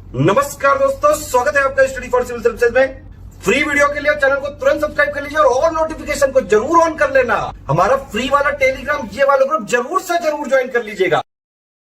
नमस्कार दोस्तों, स्वागत है आपका स्टडी फॉर सिविल सर्विसेज में। फ्री वीडियो के लिए चैनल को तुरंत सब्सक्राइब कर लीजिए और नोटिफिकेशन को जरूर ऑन कर लेना। हमारा फ्री वाला टेलीग्राम ये वाला ग्रुप जरूर से जरूर ज्वाइन कर लीजिएगा।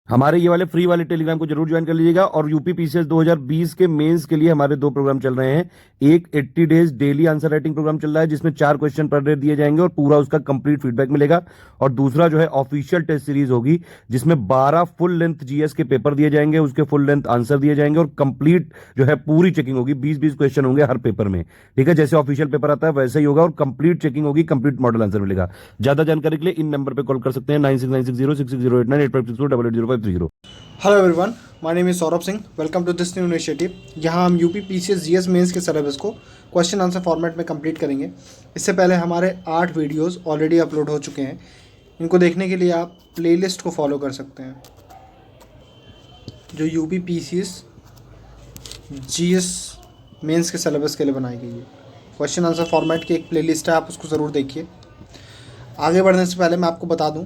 हमारे ये वाले फ्री वाले टेलीग्राम को जरूर ज्वाइन कर लीजिएगा। और यूपी पीसीएस 2020 के मेंस के लिए हमारे 2 प्रोग्राम चल रहे हैं। एक 80 days daily answer writing program चल रहा है जिसमें 4 क्वेश्चन पर डे दिए जाएंगे और पूरा उसका कंप्लीट फीडबैक मिलेगा। और दूसरा जो है ऑफिशियल टेस्ट सीरीज होगी जिसमें 12 फुल लेंथ जीएस के पेपर दिए जाएंगे, उसके फुल लेंथ आंसर दिए जाएंगे और कंप्लीट जो है पूरी चेकिंग होगी। 20-20 क्वेश्चन होंगे हर पेपर में, ठीक है। जैसे ऑफिशियल पेपर आता है वैसे ही होगा और कंप्लीट चेकिंग होगी, कंप्लीट मॉडल आंसर मिलेगा। ज्यादा जानकारी के लिए इन नंबर पर कॉल कर सकते हैं 9696066089 8562880530। Hello everyone, my name is Saurabh Singh. Welcome to this new initiative. यहाँ हम यूपी पीसीएस जीएस मेंस के सिलेबस को क्वेश्चन आंसर फॉर्मेट में कंप्लीट करेंगे। इससे पहले हमारे 8 वीडियोस ऑलरेडी अपलोड हो चुके हैं। इनको देखने के लिए आप प्लेलिस्ट को फॉलो कर सकते हैं जो यूपी पीसीएस जीएस मेंस के सिलेबस के लिए बनाई गई है। क्वेश्चन आंसर फॉर्मेट की एक प्लेलिस्ट है, आप उसको ज़रूर देखिए। आगे बढ़ने से पहले मैं आपको बता दूँ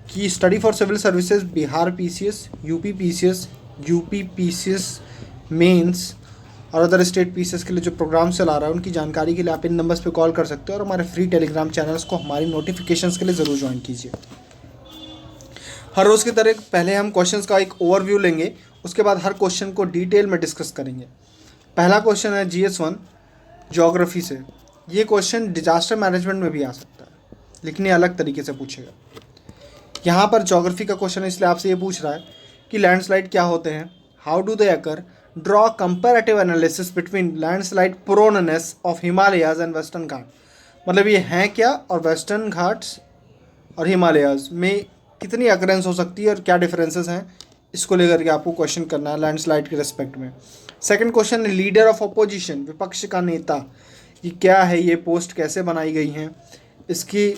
कि study for civil services Bihar PCS, UP PCS mains और अदर स्टेट पीसीएस के लिए जो प्रोग्राम चला रहा है उनकी जानकारी के लिए आप इन नंबर्स पे कॉल कर सकते हो और हमारे फ्री टेलीग्राम चैनल्स को हमारी नोटिफिकेशंस के लिए ज़रूर ज्वाइन कीजिए। हर रोज़ की तरह पहले हम क्वेश्चंस का एक ओवरव्यू लेंगे, उसके बाद हर क्वेश्चन को डिटेल में डिस्कस करेंगे। पहला क्वेश्चन है GS1 ज्योग्राफी से। ये क्वेश्चन डिजास्टर मैनेजमेंट में भी आ सकता है लेकिन ये अलग तरीके से पूछेगा। यहाँ पर ज्योग्राफी का क्वेश्चन इसलिए आपसे ये पूछ रहा है कि लैंडस्लाइड क्या होते हैं, how do they occur, draw comparative analysis between landslide proneness of Himalayas and Western Ghat. मतलब ये हैं क्या और वेस्टर्न घाट्स और हिमालयाज में कितनी अकरेंस हो सकती है और क्या डिफरेंसेस हैं, इसको लेकर के आपको क्वेश्चन करना है लैंडस्लाइड के रिस्पेक्ट में। सेकेंड क्वेश्चन है लीडर ऑफ अपोजिशन, विपक्ष का नेता। ये क्या है, ये पोस्ट कैसे बनाई गई हैं, इसकी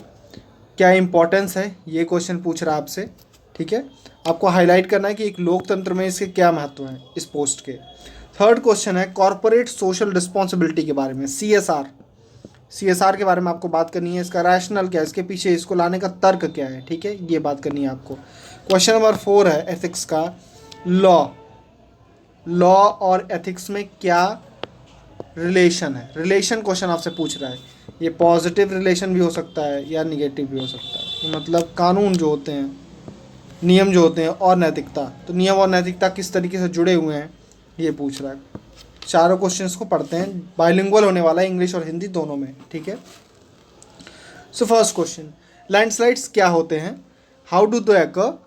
क्या इंपॉर्टेंस है, ये क्वेश्चन पूछ रहा है आपसे, ठीक है। आपको हाईलाइट करना है कि एक लोकतंत्र में इसके क्या महत्व है इस पोस्ट के। थर्ड क्वेश्चन है कॉर्पोरेट सोशल रिस्पॉन्सिबिलिटी के बारे में, CSR के बारे में आपको बात करनी है। इसका रैशनल क्या है, इसके पीछे इसको लाने का तर्क क्या है, ठीक है, ये बात करनी है आपको। क्वेश्चन नंबर 4 है एथिक्स का, लॉ और एथिक्स में क्या रिलेशन है। रिलेशन क्वेश्चन आपसे पूछ रहा है। ये पॉजिटिव रिलेशन भी हो सकता है या निगेटिव भी हो सकता है। मतलब कानून जो होते हैं, नियम जो होते हैं और नैतिकता, तो नियम और नैतिकता किस तरीके से जुड़े हुए हैं ये पूछ रहा है। चारों क्वेश्चंस को पढ़ते हैं, बाइलिंगुअल होने वाला है, इंग्लिश और हिंदी दोनों में, ठीक है। सो फर्स्ट क्वेश्चन, लैंडस्लाइड्स क्या होते हैं, how do they occur,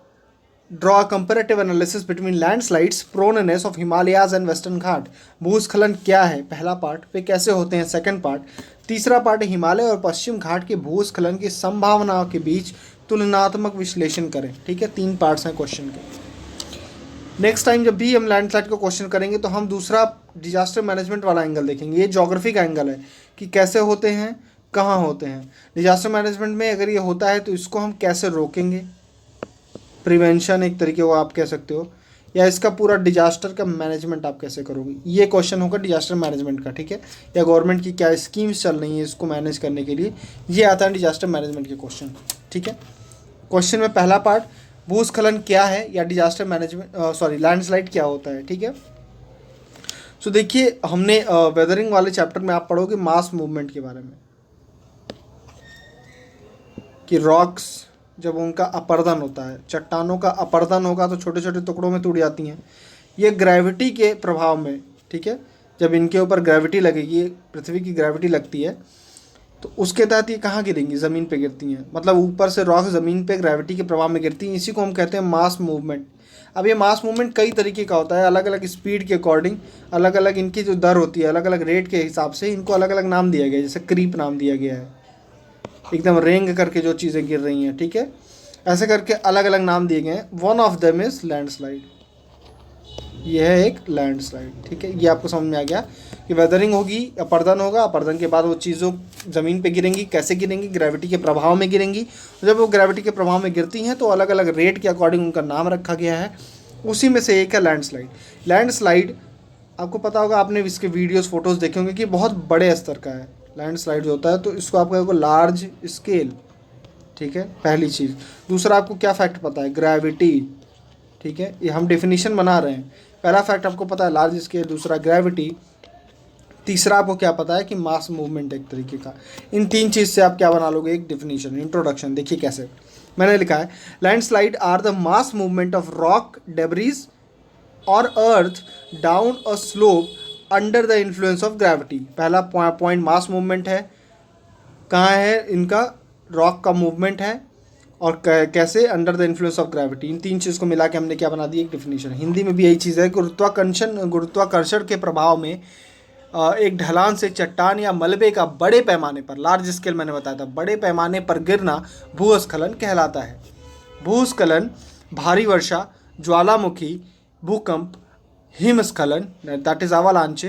draw comparative analysis between landslides proneness of Himalayas and Western Ghat. भूस्खलन क्या है, पहला पार्ट। वे कैसे होते हैं, सेकंड पार्ट। तीसरा पार्ट है हिमालय और पश्चिम घाट के भूस्खलन की संभावनाओं के बीच तुलनात्मक विश्लेषण करें, ठीक है। 3 पार्ट्स हैं क्वेश्चन के। नेक्स्ट टाइम जब भी हम लैंडस्लाइड को क्वेश्चन करेंगे तो हम दूसरा डिजास्टर मैनेजमेंट वाला एंगल देखेंगे। ये ज्योग्राफी का एंगल है कि कैसे होते हैं, कहाँ होते हैं। डिजास्टर मैनेजमेंट में अगर ये होता है तो इसको हम कैसे रोकेंगे, प्रिवेंशन एक तरीके को आप कह सकते हो, या इसका पूरा डिजास्टर का मैनेजमेंट आप कैसे करोगे, ये क्वेश्चन होगा डिजास्टर मैनेजमेंट का, ठीक है। या गवर्नमेंट की क्या स्कीम्स चल रही हैं इसको मैनेज करने के लिए, ये आता है डिजास्टर मैनेजमेंट के क्वेश्चन, ठीक है। क्वेश्चन में पहला पार्ट भूस्खलन क्या है या डिजास्टर मैनेजमेंट लैंडस्लाइड क्या होता है, ठीक है। सो देखिए, हमने वेदरिंग वाले चैप्टर में आप पढ़ोगे मास मूवमेंट के बारे में कि रॉक्स जब उनका अपरदन होता है, चट्टानों का अपरदन होगा तो छोटे छोटे टुकड़ों में टूट जाती हैं। ये ग्रेविटी के प्रभाव में, ठीक है, जब इनके ऊपर ग्रेविटी लगेगी, पृथ्वी की ग्रेविटी लगती है तो उसके तहत ये कहाँ गिरेंगी, ज़मीन पे गिरती हैं। मतलब ऊपर से रॉक ज़मीन पे ग्रेविटी के प्रभाव में गिरती हैं। इसी को हम कहते हैं मास मूवमेंट। अब ये मास मूवमेंट कई तरीके का होता है, अलग अलग स्पीड के अकॉर्डिंग, अलग अलग इनकी जो दर होती है, अलग अलग रेट के हिसाब से इनको अलग अलग नाम दिया गया है। जैसे क्रीप नाम दिया गया है, एकदम रेंग करके जो चीज़ें गिर रही हैं, ठीक है, ऐसे करके अलग अलग नाम दिए गए हैं। One of them is landslide, यह है एक लैंडस्लाइड, ठीक है। ये आपको समझ में आ गया कि वेदरिंग होगी, अपरदन होगा, अपरदन के बाद वो चीज़ों ज़मीन पे गिरेंगी, कैसे गिरेंगी, ग्रेविटी के प्रभाव में गिरेंगी। जब वो ग्रेविटी के प्रभाव में गिरती हैं तो अलग अलग रेट के अकॉर्डिंग उनका नाम रखा गया है। उसी में से एक है लैंडस्लाइड। लैंडस्लाइड आपको पता होगा, आपने इसके वीडियोज़ फोटोज़ देखे होंगे कि बहुत बड़े स्तर का है लैंडस्लाइड जो होता है, तो इसको आप कहोगे लार्ज स्केल, ठीक है, पहली चीज़। दूसरा, आपको क्या फैक्ट पता है, ग्रेविटी, ठीक है, ये हम डेफिनेशन बना रहे हैं। पहला फैक्ट आपको पता है लार्ज स्केल, दूसरा ग्रेविटी, तीसरा आपको क्या पता है कि मास मूवमेंट एक तरीके का। इन 3 चीज़ से आप क्या बना लोगे, एक डिफिनीशन, इंट्रोडक्शन। देखिए कैसे मैंने लिखा है, landslide are the mass movement of rock debris or earth down a slope under the influence of gravity. पहला पॉइंट मास मूवमेंट है, कहाँ है इनका, रॉक का मूवमेंट है, और कैसे, under the influence of gravity. इन 3 चीज़ को मिला के हमने क्या बना दी, एक डिफिनीशन। हिंदी में भी यही चीज़ है, गुरुत्वाकर्षण के प्रभाव में एक ढलान से चट्टान या मलबे का बड़े पैमाने पर, लार्ज स्केल मैंने बताया था, बड़े पैमाने पर गिरना भूस्खलन कहलाता है। भूस्खलन भारी वर्षा, ज्वालामुखी, भूकंप, हिमस्खलन दैट इज अवालांचे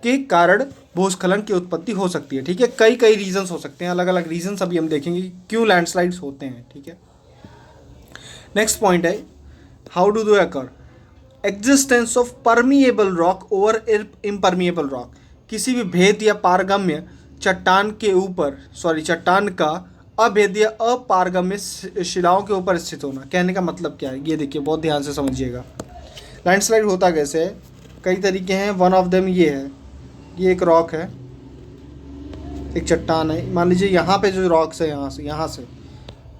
के कारण भूस्खलन की उत्पत्ति हो सकती है। ठीक है, कई रीजंस हो सकते हैं, अलग अलग रीजंस अभी हम देखेंगे क्यों लैंडस्लाइड्स होते हैं। ठीक है, नेक्स्ट पॉइंट है, how do they occur, existence of permeable rock over impermeable rock. किसी भी भेद या पारगम्य चट्टान के ऊपर, चट्टान का अभेद्य अपारगम्य शिलाओं के ऊपर स्थित होना। कहने का मतलब क्या है, ये देखिए बहुत ध्यान से समझिएगा। लैंडस्लाइड होता कैसे है, कई तरीके हैं। वन ऑफ देम ये है, ये एक रॉक है, एक चट्टान है, मान लीजिए यहाँ पे जो रॉक्स है, यहाँ से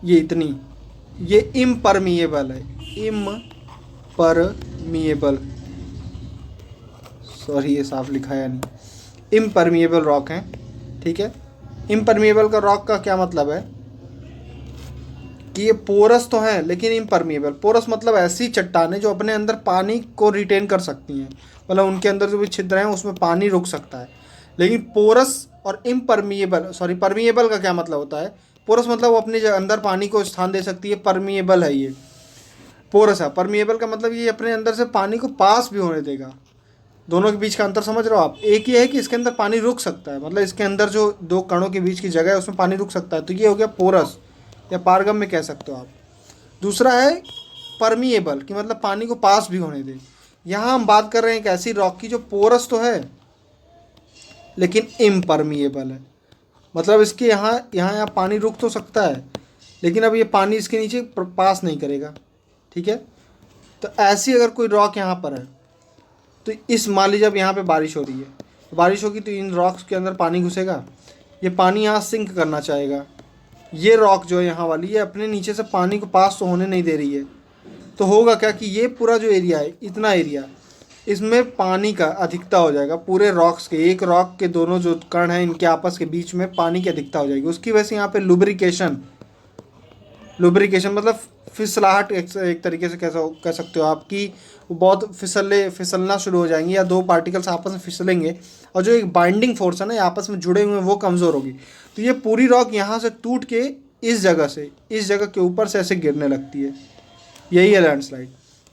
ये इतनी, ये इम्परमिएबल है, इम्परमिएबल, सॉरी ये साफ लिखा है नहीं, इम्परमिएबल रॉक है। ठीक है, इम्परमिएबल का रॉक का क्या मतलब है कि ये पोरस तो है लेकिन इम्परमिएबल। पोरस मतलब ऐसी चट्टानें जो अपने अंदर पानी को रिटेन कर सकती हैं, मतलब उनके अंदर जो भी छिद्र हैं उसमें पानी रुक सकता है। लेकिन पोरस और इम्परमिएबल, परमिएबल का क्या मतलब होता है, पोरस मतलब वो अपने अंदर पानी को स्थान दे सकती है, परमिएबल है ये पोरस है। परमिएबल का मतलब ये अपने अंदर से पानी को पास भी होने देगा। दोनों के बीच का अंतर समझ रहे हो आप, एक ये है कि इसके अंदर पानी रुक सकता है, मतलब इसके अंदर जो 2 कणों के बीच की जगह है उसमें पानी रुक सकता है, तो ये हो गया पोरस या पारगम्य कह सकते हो आप। दूसरा है परमिएबल कि मतलब पानी को पास भी होने दे। यहाँ हम बात कर रहे हैं एक ऐसी रॉक की जो पोरस तो है लेकिन इम्परमिएबल है, मतलब इसके यहाँ पानी रुक तो सकता है लेकिन अब ये पानी इसके नीचे पास नहीं करेगा। ठीक है, तो ऐसी अगर कोई रॉक यहाँ पर है तो इस, मान लीजिए अब यहाँ पे बारिश हो रही है, बारिश होगी तो इन रॉक्स के अंदर पानी घुसेगा, ये पानी यहाँ सिंक करना चाहेगा। ये रॉक जो है यहाँ वाली, ये अपने नीचे से पानी को पास तो होने नहीं दे रही है, तो होगा क्या कि ये पूरा जो एरिया है, इतना एरिया, इसमें पानी का अधिकता हो जाएगा। पूरे रॉक्स के, एक रॉक के दोनों जो कण हैं इनके आपस के बीच में पानी की अधिकता हो जाएगी। उसकी वजह से यहाँ पे लुब्रिकेशन मतलब फिसलाहट एक तरीके से कह सकते हो आप कि वो बहुत फिसलना शुरू हो जाएंगी, या 2 पार्टिकल्स आपस में फिसलेंगे और जो एक बाइंडिंग फोर्स है ना आपस में जुड़े हुए हैं वो कमज़ोर होगी। तो ये पूरी रॉक यहाँ से टूट के इस जगह के ऊपर से ऐसे गिरने लगती है। यही है लैंडस्लाइड,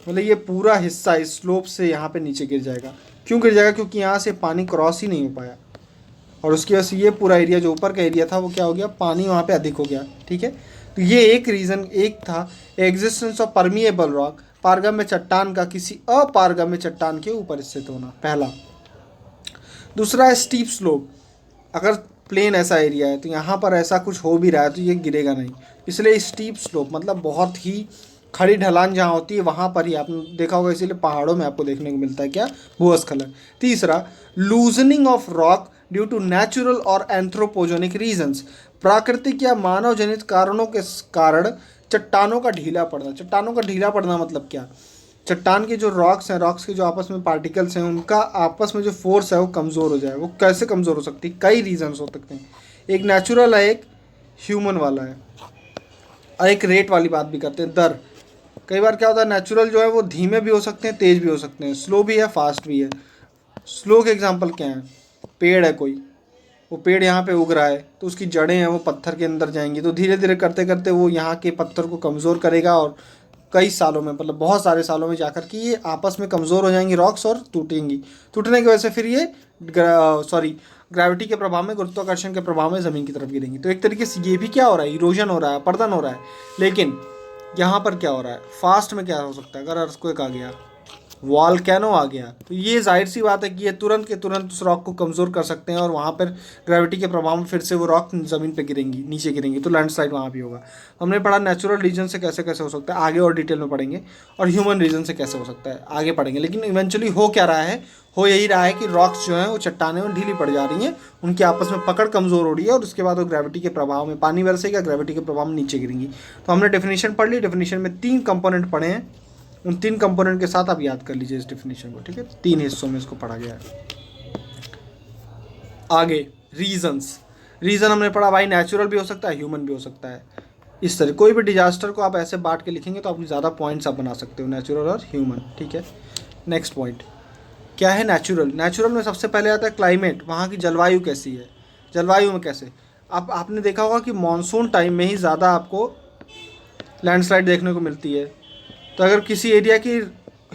मतलब ये पूरा हिस्सा इस स्लोप से यहाँ पे नीचे गिर जाएगा। क्यों गिर जाएगा, क्योंकि यहाँ से पानी क्रॉस ही नहीं हो पाया, और उसकी वजह से ये पूरा एरिया जो ऊपर का एरिया था वो क्या हो गया, पानी वहाँ पे अधिक हो गया। ठीक है, तो ये एक रीज़न एक था, एग्जिस्टेंस ऑफ परमिएबल रॉक, पारगम्य चट्टान का किसी अपारगम्य चट्टान के ऊपर स्थित होना, पहला। दूसरा है स्टीप स्लोप, अगर प्लेन ऐसा एरिया है तो यहाँ पर ऐसा कुछ हो भी रहा है तो ये गिरेगा नहीं, इसलिए स्टीप स्लोप मतलब बहुत ही खड़ी ढलान जहाँ होती है वहाँ पर ही आपने देखा होगा, इसीलिए पहाड़ों में आपको देखने को मिलता है क्या, भूस्खलन। तीसरा, loosening of rock due to natural और एंथ्रोपोजेनिक रीजंस, प्राकृतिक या मानव जनित कारणों के कारण चट्टानों का ढीला पड़ना। चट्टानों का ढीला पड़ना मतलब क्या, चट्टान के जो रॉक्स हैं, रॉक्स के जो आपस में पार्टिकल्स हैं, उनका आपस में जो फोर्स है वो कमज़ोर हो जाए। वो कैसे कमज़ोर हो सकती है, कई रीजंस हो सकते हैं, एक नेचुरल है, एक ह्यूमन वाला है, और एक रेट वाली बात भी करते हैं, दर। कई बार क्या होता है, नेचुरल जो है वो धीमे भी हो सकते हैं, तेज़ भी हो सकते हैं, स्लो भी है, फास्ट भी है। स्लो के एग्जांपल क्या है, पेड़ है कोई, वो पेड़ यहाँ पे उग रहा है तो उसकी जड़ें हैं वो पत्थर के अंदर जाएंगी, तो धीरे धीरे करते करते वो यहाँ के पत्थर को कमज़ोर करेगा, और कई सालों में, मतलब बहुत सारे सालों में जाकर कि ये आपस में कमज़ोर हो जाएंगी रॉक्स और टूटेंगी। टूटने की वजह से फिर ये ग्रेविटी के प्रभाव में, गुरुत्वाकर्षण के प्रभाव में ज़मीन की तरफ गिरेंगी। तो एक तरीके से ये भी क्या हो रहा है, इरोजन हो रहा है, अपरदन हो रहा है। लेकिन यहाँ पर क्या हो रहा है, फास्ट में क्या हो सकता है, अगर अर्थक्वेक आ गया, वॉल्केनो आ गया, तो ये जाहिर सी बात है कि ये तुरंत के तुरंत उस रॉक को कमज़ोर कर सकते हैं और वहाँ पर ग्रेविटी के प्रभाव में फिर से वो रॉक ज़मीन पे गिरेंगी, नीचे गिरेंगी, तो लैंडस्लाइड वहाँ भी होगा। हमने पढ़ा नेचुरल रीजन से कैसे कैसे हो सकता है, आगे और डिटेल में पढ़ेंगे, और ह्यूमन रीजन से कैसे हो सकता है आगे पढ़ेंगे। लेकिन इवेंचुअली हो क्या रहा है, हो यही रहा है कि रॉक्स जो हैं वो चट्टानें में ढीली पड़ जा रही हैं, उनकी आपस में पकड़ कमज़ोर हो रही है और उसके बाद वो ग्रेविटी के प्रभाव में पानी बरसेगा, ग्रेविटी के प्रभाव में नीचे गिरेंगी। तो हमने डेफिनेशन पढ़ ली, डेफिनेशन में 3 कंपोनेंट पढ़े हैं, उन 3 कंपोनेंट के साथ आप याद कर लीजिए इस डेफिनेशन को, ठीक है। 3 हिस्सों में इसको पढ़ा गया है। आगे रीज़न हमने पढ़ा भाई, नेचुरल भी हो सकता है, ह्यूमन भी हो सकता है। इस तरह कोई भी डिजास्टर को आप ऐसे बांट के लिखेंगे तो आप ज़्यादा पॉइंट्स आप बना सकते हो, नेचुरल और ह्यूमन, ठीक है। नेक्स्ट पॉइंट क्या है, नेचुरल में सबसे पहले आता है क्लाइमेट, वहाँ की जलवायु कैसी है, जलवायु में कैसे। आपने देखा होगा कि मानसून टाइम में ही ज़्यादा आपको लैंडस्लाइड देखने को मिलती है। तो अगर किसी एरिया की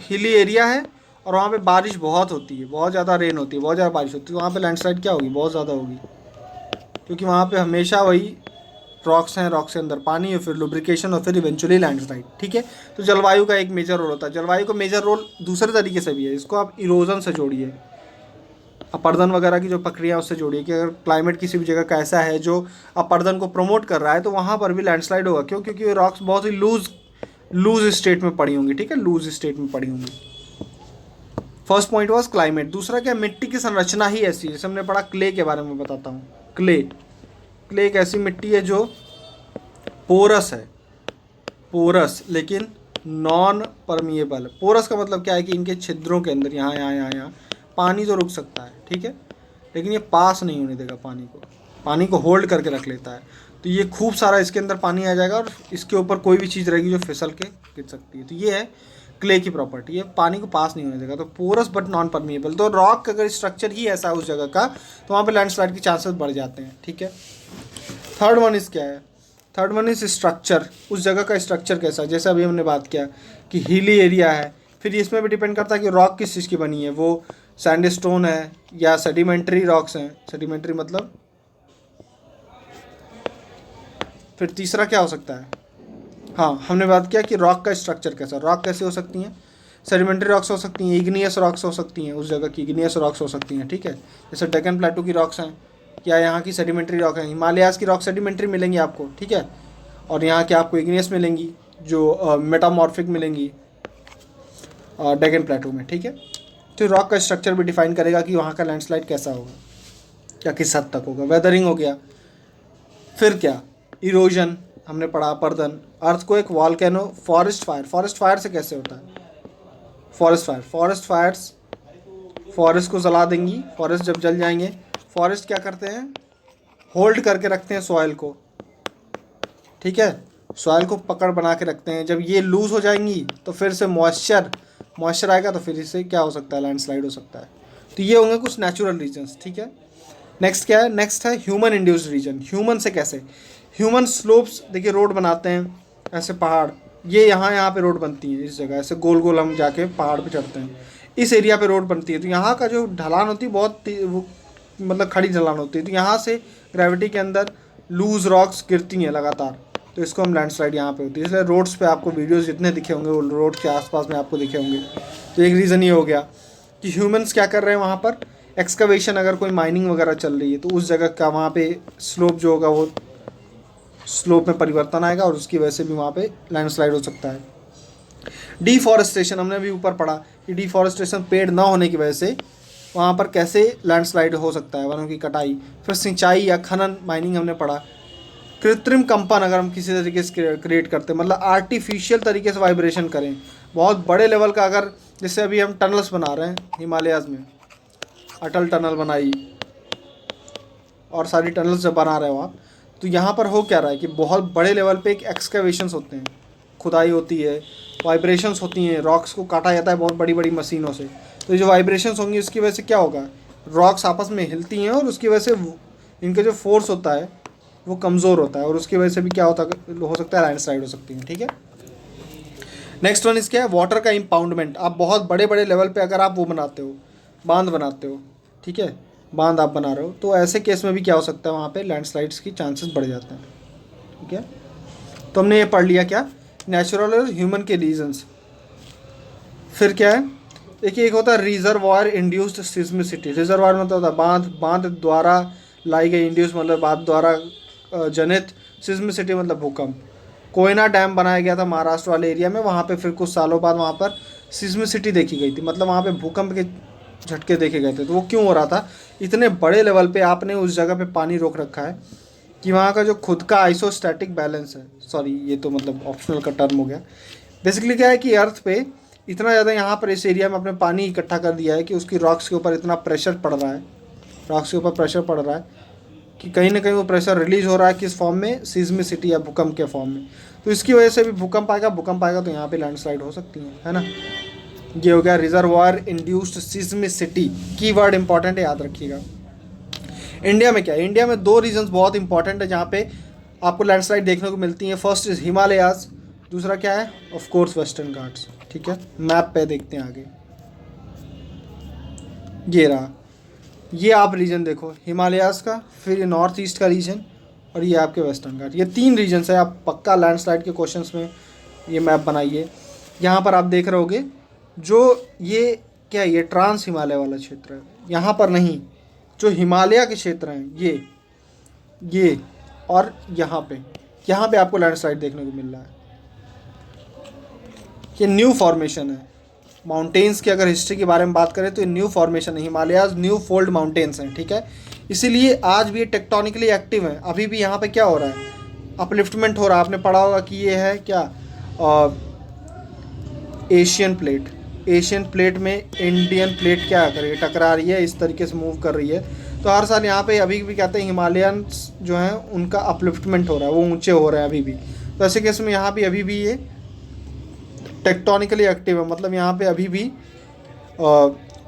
हिली एरिया है और वहाँ पे बारिश बहुत होती है, बहुत ज़्यादा रेन होती है, बहुत ज़्यादा बारिश होती है, वहाँ पे लैंडस्लाइड क्या होगी, बहुत ज़्यादा होगी, क्योंकि वहाँ पे हमेशा वही रॉक्स हैं, रॉक्स के अंदर पानी और फिर लुब्रिकेशन और फिर इवेंचुअली लैंडस्लाइड, ठीक है। तो जलवायु का एक मेजर रोल होता है। जलवायु का मेजर रोल दूसरे तरीके से भी है, इसको आप इरोजन से जोड़िए, अपर्दन वगैरह की जो प्रक्रिया उससे जोड़िए कि अगर क्लाइमेट किसी भी जगह का ऐसा है जो अपर्दन को प्रमोट कर रहा है तो वहाँ पर भी लैंडस्लाइड होगा। क्यों? क्योंकि रॉक्स बहुत ही लूज स्टेट में पड़ी होंगी, ठीक है, लूज स्टेट में पड़ी होंगी। First point was climate. दूसरा क्या, मिट्टी की संरचना ही ऐसी है, जैसे हमने पढ़ा क्ले के बारे में बताता हूँ। क्ले एक ऐसी मिट्टी है जो पोरस है, पोरस लेकिन नॉन परमिएबल। पोरस का मतलब क्या है कि इनके छिद्रों के अंदर यहाँ पानी तो रुक सकता है, ठीक है, लेकिन ये पास नहीं होने देगा पानी को होल्ड करके रख लेता है। तो ये खूब सारा इसके अंदर पानी आ जाएगा और इसके ऊपर कोई भी चीज़ रहेगी जो फिसल के गिर सकती है। तो ये है क्ले की प्रॉपर्टी, ये पानी को पास नहीं होने देगा। तो पोरस बट नॉन परमिएबल। तो रॉक का अगर स्ट्रक्चर ही ऐसा है उस जगह का तो वहाँ पे लैंडस्लाइड के चांसेस बढ़ जाते हैं, ठीक है। थर्ड वन इज क्या है, थर्ड वन इज स्ट्रक्चर। उस जगह का स्ट्रक्चर कैसा है, जैसे अभी हमने बात किया कि हिली एरिया है, फिर इसमें भी डिपेंड करता है कि रॉक किस चीज़ की बनी है, वो सैंडस्टोन है या सेडिमेंट्री रॉक्स हैं। सेडिमेंट्री मतलब, फिर तीसरा क्या हो सकता है, हाँ हमने बात किया कि रॉक का स्ट्रक्चर कैसा, रॉक कैसे हो सकती हैं, सेडिमेंट्री रॉक्स हो सकती हैं, इग्नियस रॉक्स हो सकती हैं, उस जगह की इग्नियस रॉक्स हो सकती हैं, ठीक है, जैसे डेक्कन प्लेटू की रॉक्स हैं या यहाँ की सेडिमेंट्री रॉक है। हिमालयाज़ की रॉक सेडिमेंट्री मिलेंगी आपको, ठीक है, और यहाँ की आपको इग्नियस मिलेंगी जो मेटामॉर्फिक मिलेंगी डेक्कन प्लेटू में, ठीक है। तो रॉक का स्ट्रक्चर भी डिफाइन करेगा कि वहाँ का लैंडस्लाइड कैसा होगा या किस हद तक होगा। वेदरिंग हो गया, फिर क्या, इरोजन हमने पढ़ा, अपर्दन, earthquake, volcano, forest fire. Forest fire से कैसे होता है, फॉरेस्ट फायर्स फॉरेस्ट को जला देंगी। फॉरेस्ट जब जल जाएंगे, फॉरेस्ट क्या करते हैं, होल्ड करके रखते हैं सॉइल को, ठीक है, सॉइल को पकड़ बना के रखते हैं। जब ये लूज हो जाएंगी तो फिर से मॉइस्चर आएगा तो फिर इससे क्या हो सकता है, लैंडस्लाइड हो सकता है। तो ये होंगे कुछ नेचुरल रीजन्स, ठीक है। नेक्स्ट क्या है, नेक्स्ट है ह्यूमन इंड्यूस्ड रीजन। ह्यूमन से कैसे, ह्यूमन स्लोप्स, देखिए रोड बनाते हैं ऐसे पहाड़, ये यहाँ पे रोड बनती है, इस जगह ऐसे गोल गोल हम जाके पहाड़ पे चढ़ते हैं, इस एरिया पे रोड बनती है। तो यहाँ का जो ढलान होती है बहुत वो मतलब खड़ी ढलान होती है, तो यहाँ से ग्रेविटी के अंदर लूज रॉक्स गिरती हैं लगातार, तो इसको हम लैंडस्लाइड यहाँ पे होती है। इसलिए रोड्स पे आपको वीडियोस जितने दिखे होंगे वो रोड के आसपास में आपको दिखे होंगे। तो एक रीज़न ये हो गया कि ह्यूमंस क्या कर रहे हैं वहाँ पर, एक्सकवेशन, अगर कोई माइनिंग वगैरह चल रही है तो उस जगह का वहाँ पे स्लोप जो होगा वो स्लोप में परिवर्तन आएगा और उसकी वजह से भी वहाँ पे लैंडस्लाइड हो सकता है। डिफॉरेस्टेशन, हमने भी ऊपर पढ़ा कि डिफॉरेस्टेशन, पेड़ ना होने की वजह से वहाँ पर कैसे लैंडस्लाइड हो सकता है, वनों की कटाई। फिर सिंचाई या खनन, माइनिंग हमने पढ़ा। कृत्रिम कंपन, अगर हम किसी तरीके से क्रिएट करते हैं, मतलब आर्टिफिशियल तरीके से वाइब्रेशन करें बहुत बड़े लेवल का, अगर जैसे अभी हम टनल्स बना रहे हैं हिमालयाज़ में, अटल टनल बनाई और सारी टनल्स जब बना रहे हो आप, तो यहाँ पर हो क्या रहा है कि बहुत बड़े लेवल पे एक एक्सकवेशंस होते हैं, खुदाई होती है, वाइब्रेशंस होती हैं, रॉक्स को काटा जाता है बहुत बड़ी बड़ी मशीनों से। तो जो वाइब्रेशंस होंगी उसकी वजह से क्या होगा, रॉक्स आपस में हिलती हैं और उसकी वजह से इनका जो फोर्स होता है वो कमज़ोर होता है और उसकी वजह से भी क्या होता हो सकता है, लैंडस्लाइड हो सकती है, ठीक है। नेक्स्ट वन इसका है वाटर का इम्पाउंडमेंट। आप बहुत बड़े बड़े लेवल पे अगर आप वो बनाते हो, बांध बनाते हो, ठीक है, बांध आप बना रहे हो, तो ऐसे केस में भी क्या हो सकता है, वहाँ पे लैंडस्लाइड्स की चांसेस बढ़ जाते हैं, ठीक है। तो हमने ये पढ़ लिया क्या, नेचुरल और ह्यूमन के रीजंस। फिर क्या है, देखिए एक होता है रिजर्वायर इंड्यूस्ड सिस्मिसिटी। रिजर्वायर मतलब होता है बांध द्वारा लाई गई, इंड्यूस मतलब बांध द्वारा जनित, सिस्मिसिटी मतलब भूकंप। कोयना डैम बनाया गया था महाराष्ट्र वाले एरिया में, वहाँ पे फिर कुछ सालों बाद वहाँ पर सिस्मिसिटी देखी गई थी, मतलब वहाँ पे भूकंप के झटके देखे गए थे। तो वो क्यों हो रहा था? इतने बड़े लेवल पे आपने उस जगह पे पानी रोक रखा है कि वहाँ का जो खुद का आइसोस्टैटिक बैलेंस है, सॉरी ये तो मतलब ऑप्शनल का टर्म हो गया। बेसिकली क्या है कि अर्थ पे इतना ज़्यादा यहाँ पर इस एरिया में अपने पानी इकट्ठा कर दिया है कि उसकी रॉक्स के ऊपर इतना प्रेशर पड़ रहा है, रॉक्स के ऊपर प्रेशर पड़ रहा है कि कहीं ना कहीं वो प्रेशर रिलीज हो रहा है किस फॉर्म में? सिस्मिसिटी या भूकंप के फॉर्म में। तो इसकी वजह से भी भूकंप आएगा तो यहाँ पे लैंडस्लाइड हो सकती है ना। ये हो गया रिजर्वायर इंड्यूस्ड सिस्मिसिटी, कीवर्ड इंपॉर्टेंट है, याद रखिएगा। इंडिया में क्या है? इंडिया में 2 रीजन्स बहुत इंपॉर्टेंट है जहाँ पे आपको लैंडस्लाइड देखने को मिलती है। फर्स्ट इज हिमालयाज, दूसरा क्या है? Of course western Ghats. ठीक है, मैप पे देखते हैं आगे। ये रहा, ये आप रीजन देखो, हिमालयाज का, फिर ये नॉर्थ ईस्ट का रीजन और ये आपके वेस्टर्न घाट। ये 3 रीजन्स है। आप पक्का लैंडस्लाइड के क्वेश्चंस में ये मैप बनाइए। यहाँ पर आप देख रहे होगे जो ये क्या है, ये ट्रांस हिमालय वाला क्षेत्र है। यहाँ पर नहीं, जो हिमालय के क्षेत्र हैं ये और यहाँ पे आपको लैंडस्लाइड देखने को मिल रहा है। ये न्यू फॉर्मेशन है। माउंटेन्स की अगर हिस्ट्री के बारे में बात करें तो ये न्यू फॉर्मेशन है, हिमालयाज न्यू फोल्ड माउंटेन्स हैं। ठीक है, इसीलिए आज भी ये टेक्टोनिकली एक्टिव है। अभी भी यहाँ पे क्या हो रहा है? अपलिफ्टमेंट हो रहा है। आपने पढ़ा होगा कि ये है क्या, एशियन प्लेट। एशियन प्लेट में इंडियन प्लेट क्या कर रही है? टकरा रही है, इस तरीके से मूव कर रही है। तो हर साल यहाँ पे अभी भी कहते हैं हिमालयंस जो हैं उनका अपलिफ्टमेंट हो रहा है, वो ऊंचे हो रहे हैं अभी भी। तो ऐसे केस में यहाँ पे अभी भी ये टेक्टोनिकली एक्टिव है, मतलब यहाँ पे अभी भी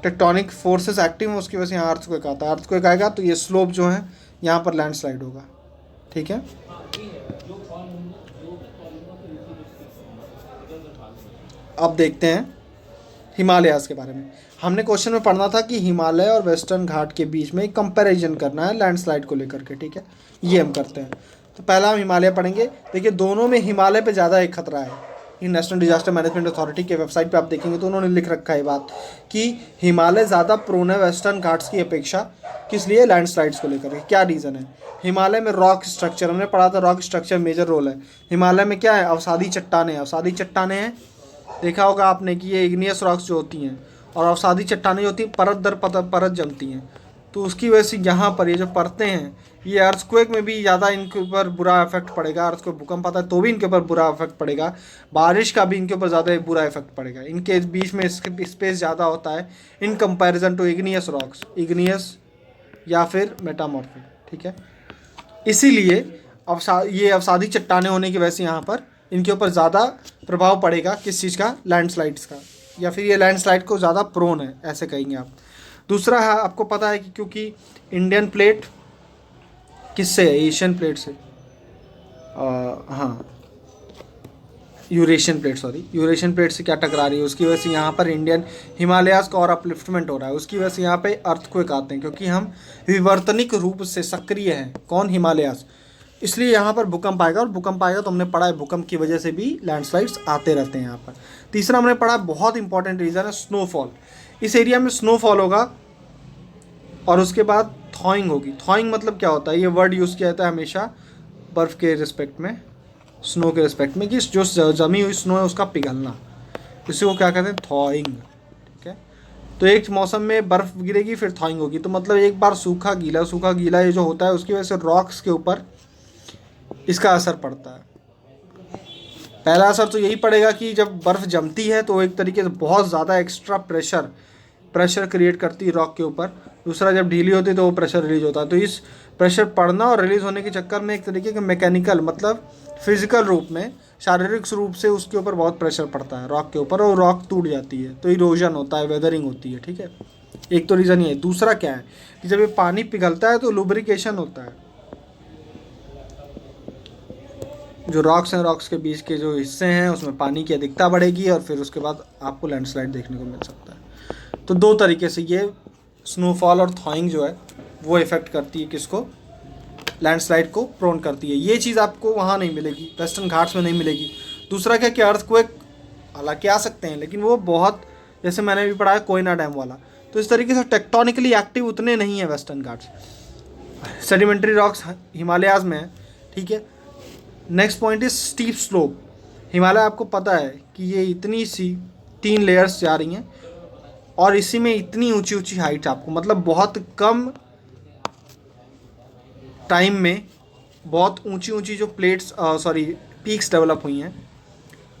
टेक्टोनिक फोर्सेस एक्टिव हैं, उसकी वजह से यहाँ अर्थक्वेक आता है। अर्थक्वेक आएगा तो ये स्लोप जो है यहाँ पर लैंडस्लाइड होगा। ठीक है, अब देखते हैं हिमालयाज के बारे में। हमने क्वेश्चन में पढ़ना था कि हिमालय और वेस्टर्न घाट के बीच में एक कंपैरिजन करना है लैंडस्लाइड को लेकर के। ठीक है, ये हम करते हैं। तो पहला हम हिमालय पढ़ेंगे। देखिए दोनों में हिमालय पे ज़्यादा एक खतरा है। ये नेशनल डिजास्टर मैनेजमेंट अथॉरिटी के वेबसाइट पे आप देखेंगे तो उन्होंने लिख रखा है बात कि हिमालय ज़्यादा प्रोन है वेस्टर्न घाट्स की अपेक्षा। किस लिए? लैंडस्लाइड्स को लेकर के। क्या रीज़न है? हिमालय में रॉक स्ट्रक्चर, हमने पढ़ा था रॉक स्ट्रक्चर मेजर रोल है। हिमालय में क्या है? अवसादी चट्टानें। अवसादी चट्टानें हैं, देखा होगा आपने कि ये इग्नियस रॉक्स जो होती हैं, और अवसादी चट्टानें जो होती हैं परत दर परत जमती हैं। तो उसकी वजह से यहाँ पर ये जो परतें हैं, ये अर्थक्वेक में भी ज़्यादा इनके ऊपर बुरा इफेक्ट पड़ेगा। अर्थक्वेक भूकंप आता है तो भी इनके ऊपर बुरा इफेक्ट पड़ेगा। बारिश का भी इनके ऊपर ज़्यादा बुरा इफेक्ट पड़ेगा। इनके बीच में स्पेस ज़्यादा होता है in comparison to igneous rocks, igneous या फिर मेटामॉर्फिक। ठीक है, इसीलिए ये अवसादी चट्टानें होने की वजह से यहाँ पर इनके ऊपर ज़्यादा प्रभाव पड़ेगा। किस चीज़ का? लैंडस्लाइड्स का, या फिर ये लैंडस्लाइड को ज़्यादा प्रोन है, ऐसे कहेंगे आप। दूसरा है, आपको पता है कि क्योंकि इंडियन प्लेट किससे है? एशियन प्लेट से, हाँ Eurasian plate, sorry Eurasian plate से क्या टकरा रही है, उसकी वजह से यहाँ पर इंडियन हिमालयाज का और अपलिफ्टमेंट हो रहा है। उसकी वजह से यहाँ पे अर्थक्वेक आते हैं, क्योंकि हम विवर्तनिक रूप से सक्रिय हैं। कौन? हिमालयाज। इसलिए यहाँ पर भूकंप आएगा, और भूकंप आएगा तो हमने पढ़ा है भूकंप की वजह से भी लैंडस्लाइड्स आते रहते हैं यहाँ पर। तीसरा हमने पढ़ा, बहुत इंपॉर्टेंट रीज़न है स्नोफॉल। इस एरिया में स्नोफॉल होगा और उसके बाद थॉइंग होगी। थॉइंग मतलब क्या होता है? ये वर्ड यूज़ किया जाता है हमेशा बर्फ़ के रिस्पेक्ट में, स्नो के रिस्पेक्ट में, कि जो जमी हुई स्नो है उसका पिघलना, इसी को क्या कहते हैं? थॉइंग। ठीक है, तो एक मौसम में बर्फ़ गिरेगी फिर थॉइंग होगी। तो मतलब एक बार सूखा गीला ये जो होता है उसकी वजह से रॉक्स के ऊपर इसका असर पड़ता है। पहला असर तो यही पड़ेगा कि जब बर्फ़ जमती है तो एक तरीके से बहुत ज़्यादा एक्स्ट्रा प्रेशर क्रिएट करती है रॉक के ऊपर। दूसरा, जब ढीली होती है तो वो प्रेशर रिलीज होता है। तो इस प्रेशर पड़ना और रिलीज होने के चक्कर में एक तरीके के मैकेनिकल, मतलब फिजिकल रूप में, शारीरिक रूप से उसके ऊपर बहुत प्रेशर पड़ता है रॉक के ऊपर, और रॉक टूट जाती है। तो इरोजन होता है, वेदरिंग होती है। ठीक है, एक तो रीज़न ये है। दूसरा क्या है कि जब ये पानी पिघलता है तो लुब्रिकेशन होता है। जो रॉक्स हैं, रॉक्स के बीच के जो हिस्से हैं उसमें पानी की अधिकता बढ़ेगी और फिर उसके बाद आपको लैंडस्लाइड देखने को मिल सकता है। तो 2 तरीके से ये स्नोफॉल और थॉइंग जो है वो इफ़ेक्ट करती है किसको? लैंडस्लाइड को प्रोन करती है। ये चीज़ आपको वहाँ नहीं मिलेगी, वेस्टर्न घाट्स में नहीं मिलेगी। दूसरा क्या कि अर्थक्वेक हालांकि आ सकते हैं लेकिन वो बहुत जैसे मैंने भी पढ़ा है कोयना डैम वाला। तो इस तरीके से टेक्टोनिकली एक्टिव उतने नहीं है western Ghats. Sedimentary rocks Himalayas में है, ठीक है। Next point is steep slope. Himalaya आपको पता है कि ये इतनी सी 3 लेयर्स जा रही हैं और इसी में इतनी ऊंची ऊंची हाइट आपको, मतलब बहुत कम टाइम में बहुत ऊंची ऊंची जो प्लेट्स पीक्स डेवलप हुई हैं।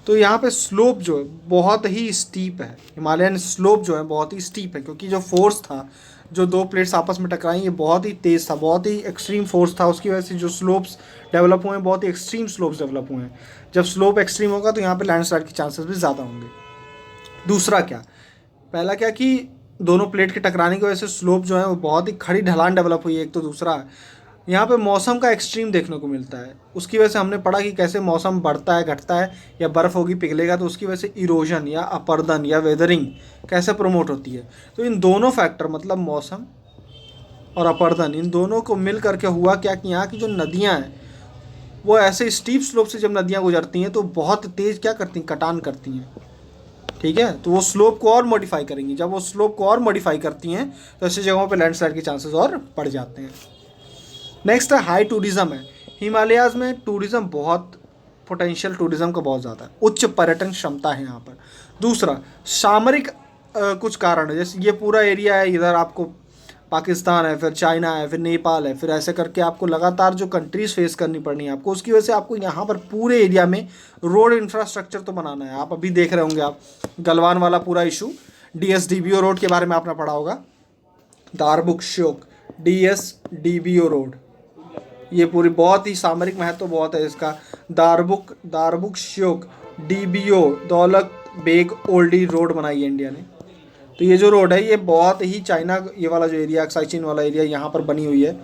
तो यहाँ पे स्लोप जो है बहुत ही स्टीप है, हिमालयन स्लोप जो है बहुत ही स्टीप है, क्योंकि जो फोर्स था, जो 2 प्लेट्स आपस में टकराई, ये बहुत ही तेज़ था, बहुत ही एक्सट्रीम फोर्स था। उसकी वजह से जो स्लोप्स डेवलप हुए हैं बहुत ही एक्सट्रीम स्लोप्स डेवलप हुए हैं। जब स्लोप एक्सट्रीम होगा तो यहाँ पे लैंडस्लाइड के चांसेस भी ज़्यादा होंगे। दूसरा क्या, पहला क्या कि दोनों प्लेट के टकराने की वजह से स्लोप जो है वो बहुत ही खड़ी ढलान डेवलप हुई है एक। तो दूसरा यहाँ पे मौसम का एक्सट्रीम देखने को मिलता है। उसकी वजह से हमने पढ़ा कि कैसे मौसम बढ़ता है घटता है, या बर्फ़ होगी पिघलेगा तो उसकी वजह से इरोजन या अपर्दन या वेदरिंग कैसे प्रमोट होती है। तो इन दोनों फैक्टर, मतलब मौसम और अपर्दन, इन दोनों को मिल करके हुआ क्या कि यहाँ की जो नदियाँ हैं वो ऐसे स्टीप स्लोप से जब नदियाँ गुजरती हैं तो बहुत तेज़ क्या करती हैं, कटान करती हैं, ठीक है। तो वो स्लोप को और मॉडिफाई करेंगी। जब वो स्लोप को और मॉडिफाई करती हैं तो ऐसी जगहों पे लैंडस्लाइड के चांसेस और बढ़ जाते हैं। नेक्स्ट है हाई टूरिज्म है। हिमालयाज़ में टूरिज्म बहुत, पोटेंशियल टूरिज्म का बहुत ज़्यादा है, उच्च पर्यटन क्षमता है यहाँ पर। दूसरा सामरिक कुछ कारण है, जैसे ये पूरा एरिया है, इधर आपको पाकिस्तान है, फिर चाइना है, फिर नेपाल है, फिर ऐसे करके आपको लगातार जो कंट्रीज़ फेस करनी पड़नी है आपको। उसकी वजह से आपको यहाँ पर पूरे एरिया में रोड इंफ्रास्ट्रक्चर तो बनाना है। आप अभी देख रहे होंगे आप गलवान वाला पूरा इशू, DSDBO रोड के बारे में आपने पढ़ा होगा, दारबुक श्योक DSDBO रोड, ये पूरी बहुत ही सामरिक महत्व बहुत है इसका। दारबुक श्योक DBO दौलत बेग ओल्डी रोड बनाई है इंडिया ने। तो ये जो रोड है ये बहुत ही चाइना, ये वाला जो एरिया साइचिन वाला एरिया यहाँ पर बनी हुई है।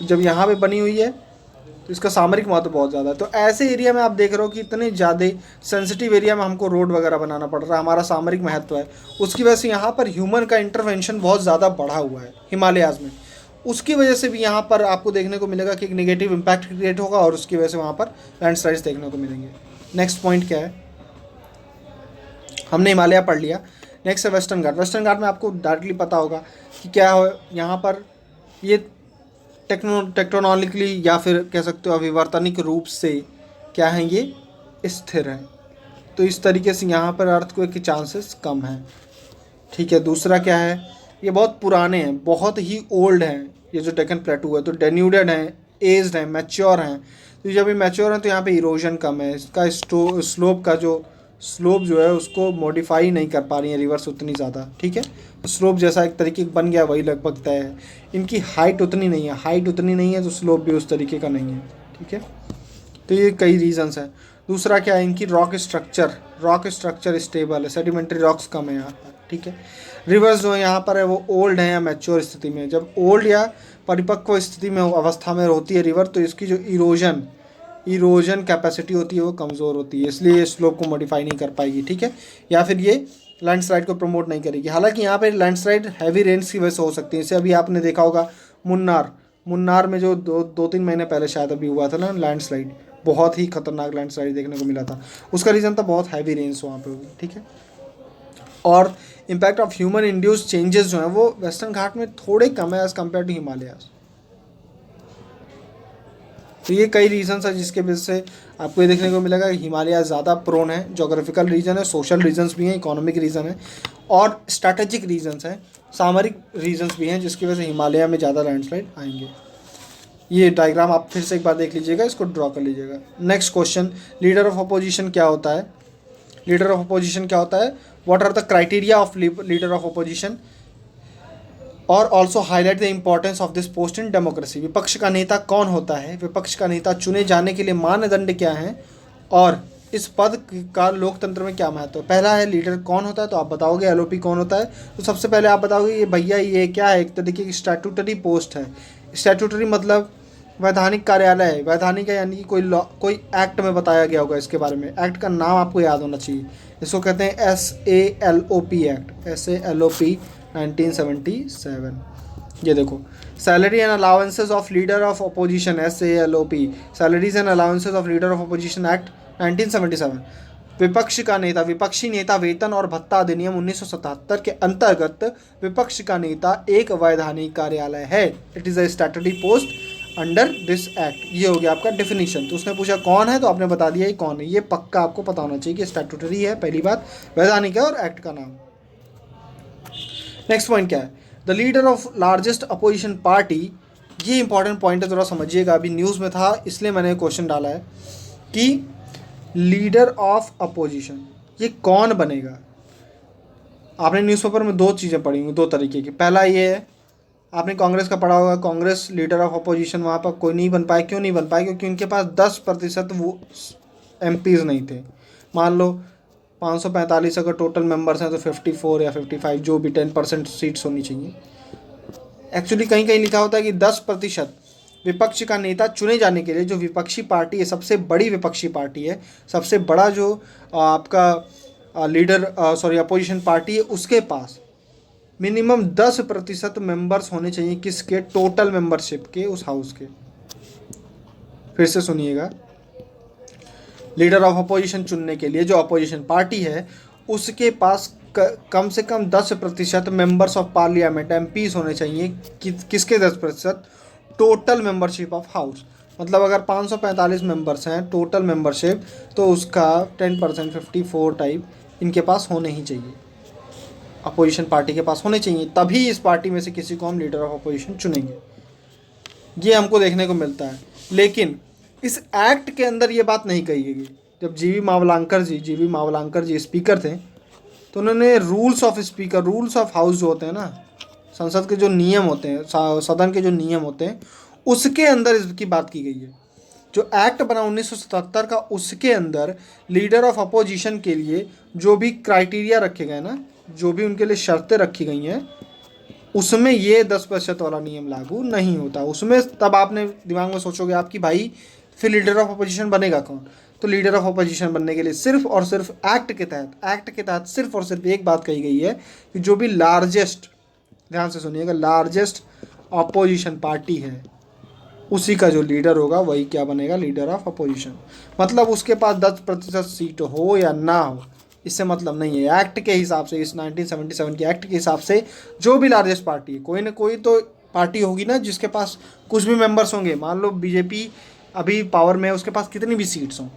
जब यहाँ पे बनी हुई है तो इसका सामरिक महत्व बहुत ज़्यादा है। तो ऐसे एरिया में आप देख रहे हो कि इतने ज़्यादा सेंसिटिव एरिया में हमको रोड वगैरह बनाना पड़ रहा है, हमारा सामरिक महत्व है। उसकी वजह से यहाँ पर ह्यूमन का इंटरवेंशन बहुत ज़्यादा बढ़ा हुआ है हिमालयाज़ में। उसकी वजह से भी यहाँ पर आपको देखने को मिलेगा कि एक नेगेटिव इम्पैक्ट क्रिएट होगा और उसकी वजह से वहाँ पर लैंडस्लाइड्स देखने को मिलेंगे। नेक्स्ट पॉइंट क्या है, हमने हिमालय पढ़ लिया। नेक्स्ट है वेस्टर्न घाट। वेस्टर्न घाट में आपको डायरेक्टली पता होगा कि क्या है यहाँ पर, ये टेक्टोनॉमिकली या फिर कह सकते हो अभिवर्तनिक रूप से क्या है, ये स्थिर है। तो इस तरीके से यहाँ पर अर्थक्वेक के चांसेस कम हैं, ठीक है। दूसरा क्या है, ये बहुत पुराने हैं, बहुत ही ओल्ड हैं, ये जो डेक्कन प्लेटू है। तो डेन्यूडेड हैं, एज्ड हैं, मैच्योर हैं। तो जब ये मैच्योर हैं तो यहाँ पे इरोजन कम है, इसका स्लोप जो है उसको मॉडिफाई नहीं कर पा रही है रिवर्स उतनी ज़्यादा, ठीक है। स्लोप जैसा एक तरीके का बन गया वही लगभग तय है। इनकी हाइट उतनी नहीं है, तो स्लोप भी उस तरीके का नहीं है, ठीक है। तो ये कई रीजंस हैं। दूसरा क्या है, इनकी रॉक स्ट्रक्चर स्टेबल है, सेडिमेंट्री रॉक्स कम है यहाँ पर, ठीक है। रिवर्स जो है यहाँ पर है वो ओल्ड है या मैच्योर स्थिति में। जब ओल्ड या परिपक्व स्थिति में अवस्था में होती है रिवर, तो इसकी जो इरोजन कैपेसिटी होती है वो कमज़ोर होती है, इसलिए ये स्लोप को मॉडिफाई नहीं कर पाएगी, ठीक है। या फिर ये लैंडस्लाइड को प्रमोट नहीं करेगी। हालांकि यहाँ पे लैंडस्लाइड हैवी रेन्स की वजह से हो सकती है। इसे अभी आपने देखा होगा मुन्नार में जो 2-3 महीने पहले शायद अभी हुआ था ना लैंडस्लाइड, बहुत ही खतरनाक लैंडस्लाइड देखने को मिला था। उसका रीज़न था बहुत हैवी रेन्स वहाँ पे हुई, ठीक है। और impact of human induced changes जो हैं वो वेस्टर्न घाट में थोड़े कम है एज़ कम्पेयर टू हिमालयाज। तो ये कई रीजंस है जिसके वजह से आपको ये देखने को मिलेगा कि हिमालय ज़्यादा प्रोन है। जोग्राफिकल रीजन है, सोशल रीजंस भी हैं, इकोनॉमिक रीजन है और स्ट्रैटेजिक रीजंस हैं, सामरिक रीजंस भी हैं, जिसकी वजह से हिमालय में ज़्यादा लैंडस्लाइड आएंगे। ये डायग्राम आप फिर से एक बार देख लीजिएगा, इसको ड्रॉ कर लीजिएगा। Next question, leader of opposition क्या होता है? लीडर ऑफ अपोजिशन क्या होता है? What are the criteria of leader of opposition और also highlight the importance of this post in democracy. विपक्ष का नेता कौन होता है? विपक्ष का नेता चुने जाने के लिए मानदंड क्या हैं और इस पद का लोकतंत्र में क्या महत्व है? पहला है लीडर कौन होता है, तो आप बताओगे एलओपी कौन होता है। तो सबसे पहले आप बताओगे ये भैया ये क्या है? एक तरीके की स्टैट्यूटरी पोस्ट है। स्टैट्यूटरी मतलब वैधानिक कार्यालय है। वैधानिक है यानी कि कोई एक्ट में बताया गया होगा इसके बारे में। एक्ट का नाम आपको याद होना चाहिए। इसको कहते हैं SALOP एक्ट, SALOP 1977। ये देखो, salary and allowances of leader of opposition, SALOP, salaries and allowances of leader of opposition act 1977। विपक्षी नेता वेतन और भत्ता अधिनियम 1977 के अंतर्गत विपक्ष का नेता एक वैधानिक कार्यालय है। It is a statutory post under this act. ये हो गया आपका डेफिनेशन। तो उसने पूछा कौन है, तो आपने बता दिया ये कौन है। ये पक्का आपको पता होना चाहिए कि स्टैट्यूटरी है, पहली बात, वैधानिक है और एक्ट का नाम। नेक्स्ट पॉइंट क्या है, the leader of largest opposition party. ये इंपॉर्टेंट पॉइंट है, थोड़ा समझिएगा, अभी न्यूज़ में था इसलिए मैंने क्वेश्चन डाला है कि लीडर ऑफ अपोजिशन ये कौन बनेगा। आपने न्यूज़पेपर में दो चीज़ें पढ़ी होंगी, दो तरीके की। पहला ये है, आपने कांग्रेस का पढ़ा होगा, कांग्रेस लीडर ऑफ अपोजिशन वहाँ पर कोई नहीं बन पाए। क्यों नहीं बन पाए? क्योंकि उनके पास 10% वो MPs नहीं थे। मान लो 545 अगर टोटल मेंबर्स हैं तो 54 या 55 जो भी 10% सीट्स होनी चाहिए। एक्चुअली कहीं कहीं लिखा होता है कि 10% विपक्ष का नेता चुने जाने के लिए जो विपक्षी पार्टी है, सबसे बड़ी विपक्षी पार्टी है, सबसे बड़ा जो आपका लीडर अपोजिशन पार्टी है, उसके पास मिनिमम 10% मेंबर्स होने चाहिए। किसके? टोटल मेंबरशिप के, उस हाउस के। फिर से सुनिएगा, लीडर ऑफ अपोजिशन चुनने के लिए जो अपोजिशन पार्टी है उसके पास कम से कम 10% मेंबर्स ऑफ पार्लियामेंट MPs होने चाहिए। किसके 10%? Total membership of house. मतलब अगर 545 मेंबर्स हैं टोटल मेंबरशिप, तो उसका 10% 54 टाइप इनके पास होने ही चाहिए, अपोजिशन पार्टी के पास होने चाहिए। तभी इस पार्टी में से किसी को हम लीडर ऑफ अपोजिशन चुनेंगे। ये हमको देखने को मिलता है। लेकिन इस एक्ट के अंदर ये बात नहीं कही गई। जब जीवी मावलांकर जी स्पीकर थे तो उन्होंने रूल्स ऑफ हाउस जो होते हैं ना, संसद के जो नियम होते हैं, सदन के जो नियम होते हैं, उसके अंदर इसकी बात की गई है। जो एक्ट बना 1977 का, उसके अंदर लीडर ऑफ अपोजिशन के लिए जो भी क्राइटेरिया रखे गए ना, जो भी उनके लिए शर्तें रखी गई हैं, उसमें ये 10% वाला नियम लागू नहीं होता। उसमें तब आपने दिमाग में सोचोगे आप कि भाई फिर लीडर ऑफ अपोजिशन बनेगा कौन? तो लीडर ऑफ अपोजिशन बनने के लिए सिर्फ और सिर्फ एक्ट के तहत सिर्फ और सिर्फ एक बात कही गई है कि जो भी लार्जेस्ट, ध्यान से सुनिएगा, लार्जेस्ट अपोजिशन पार्टी है उसी का जो लीडर होगा वही क्या बनेगा? Leader of opposition. मतलब उसके पास 10% सीट हो या ना हो, इससे मतलब नहीं है। एक्ट के हिसाब से, इस 1977 के एक्ट के हिसाब से जो भी लार्जेस्ट पार्टी है, कोई ना कोई तो पार्टी होगी ना जिसके पास कुछ भी मेंबर्स होंगे। मान लो बीजेपी अभी पावर में है, उसके पास कितनी भी सीट्स हों,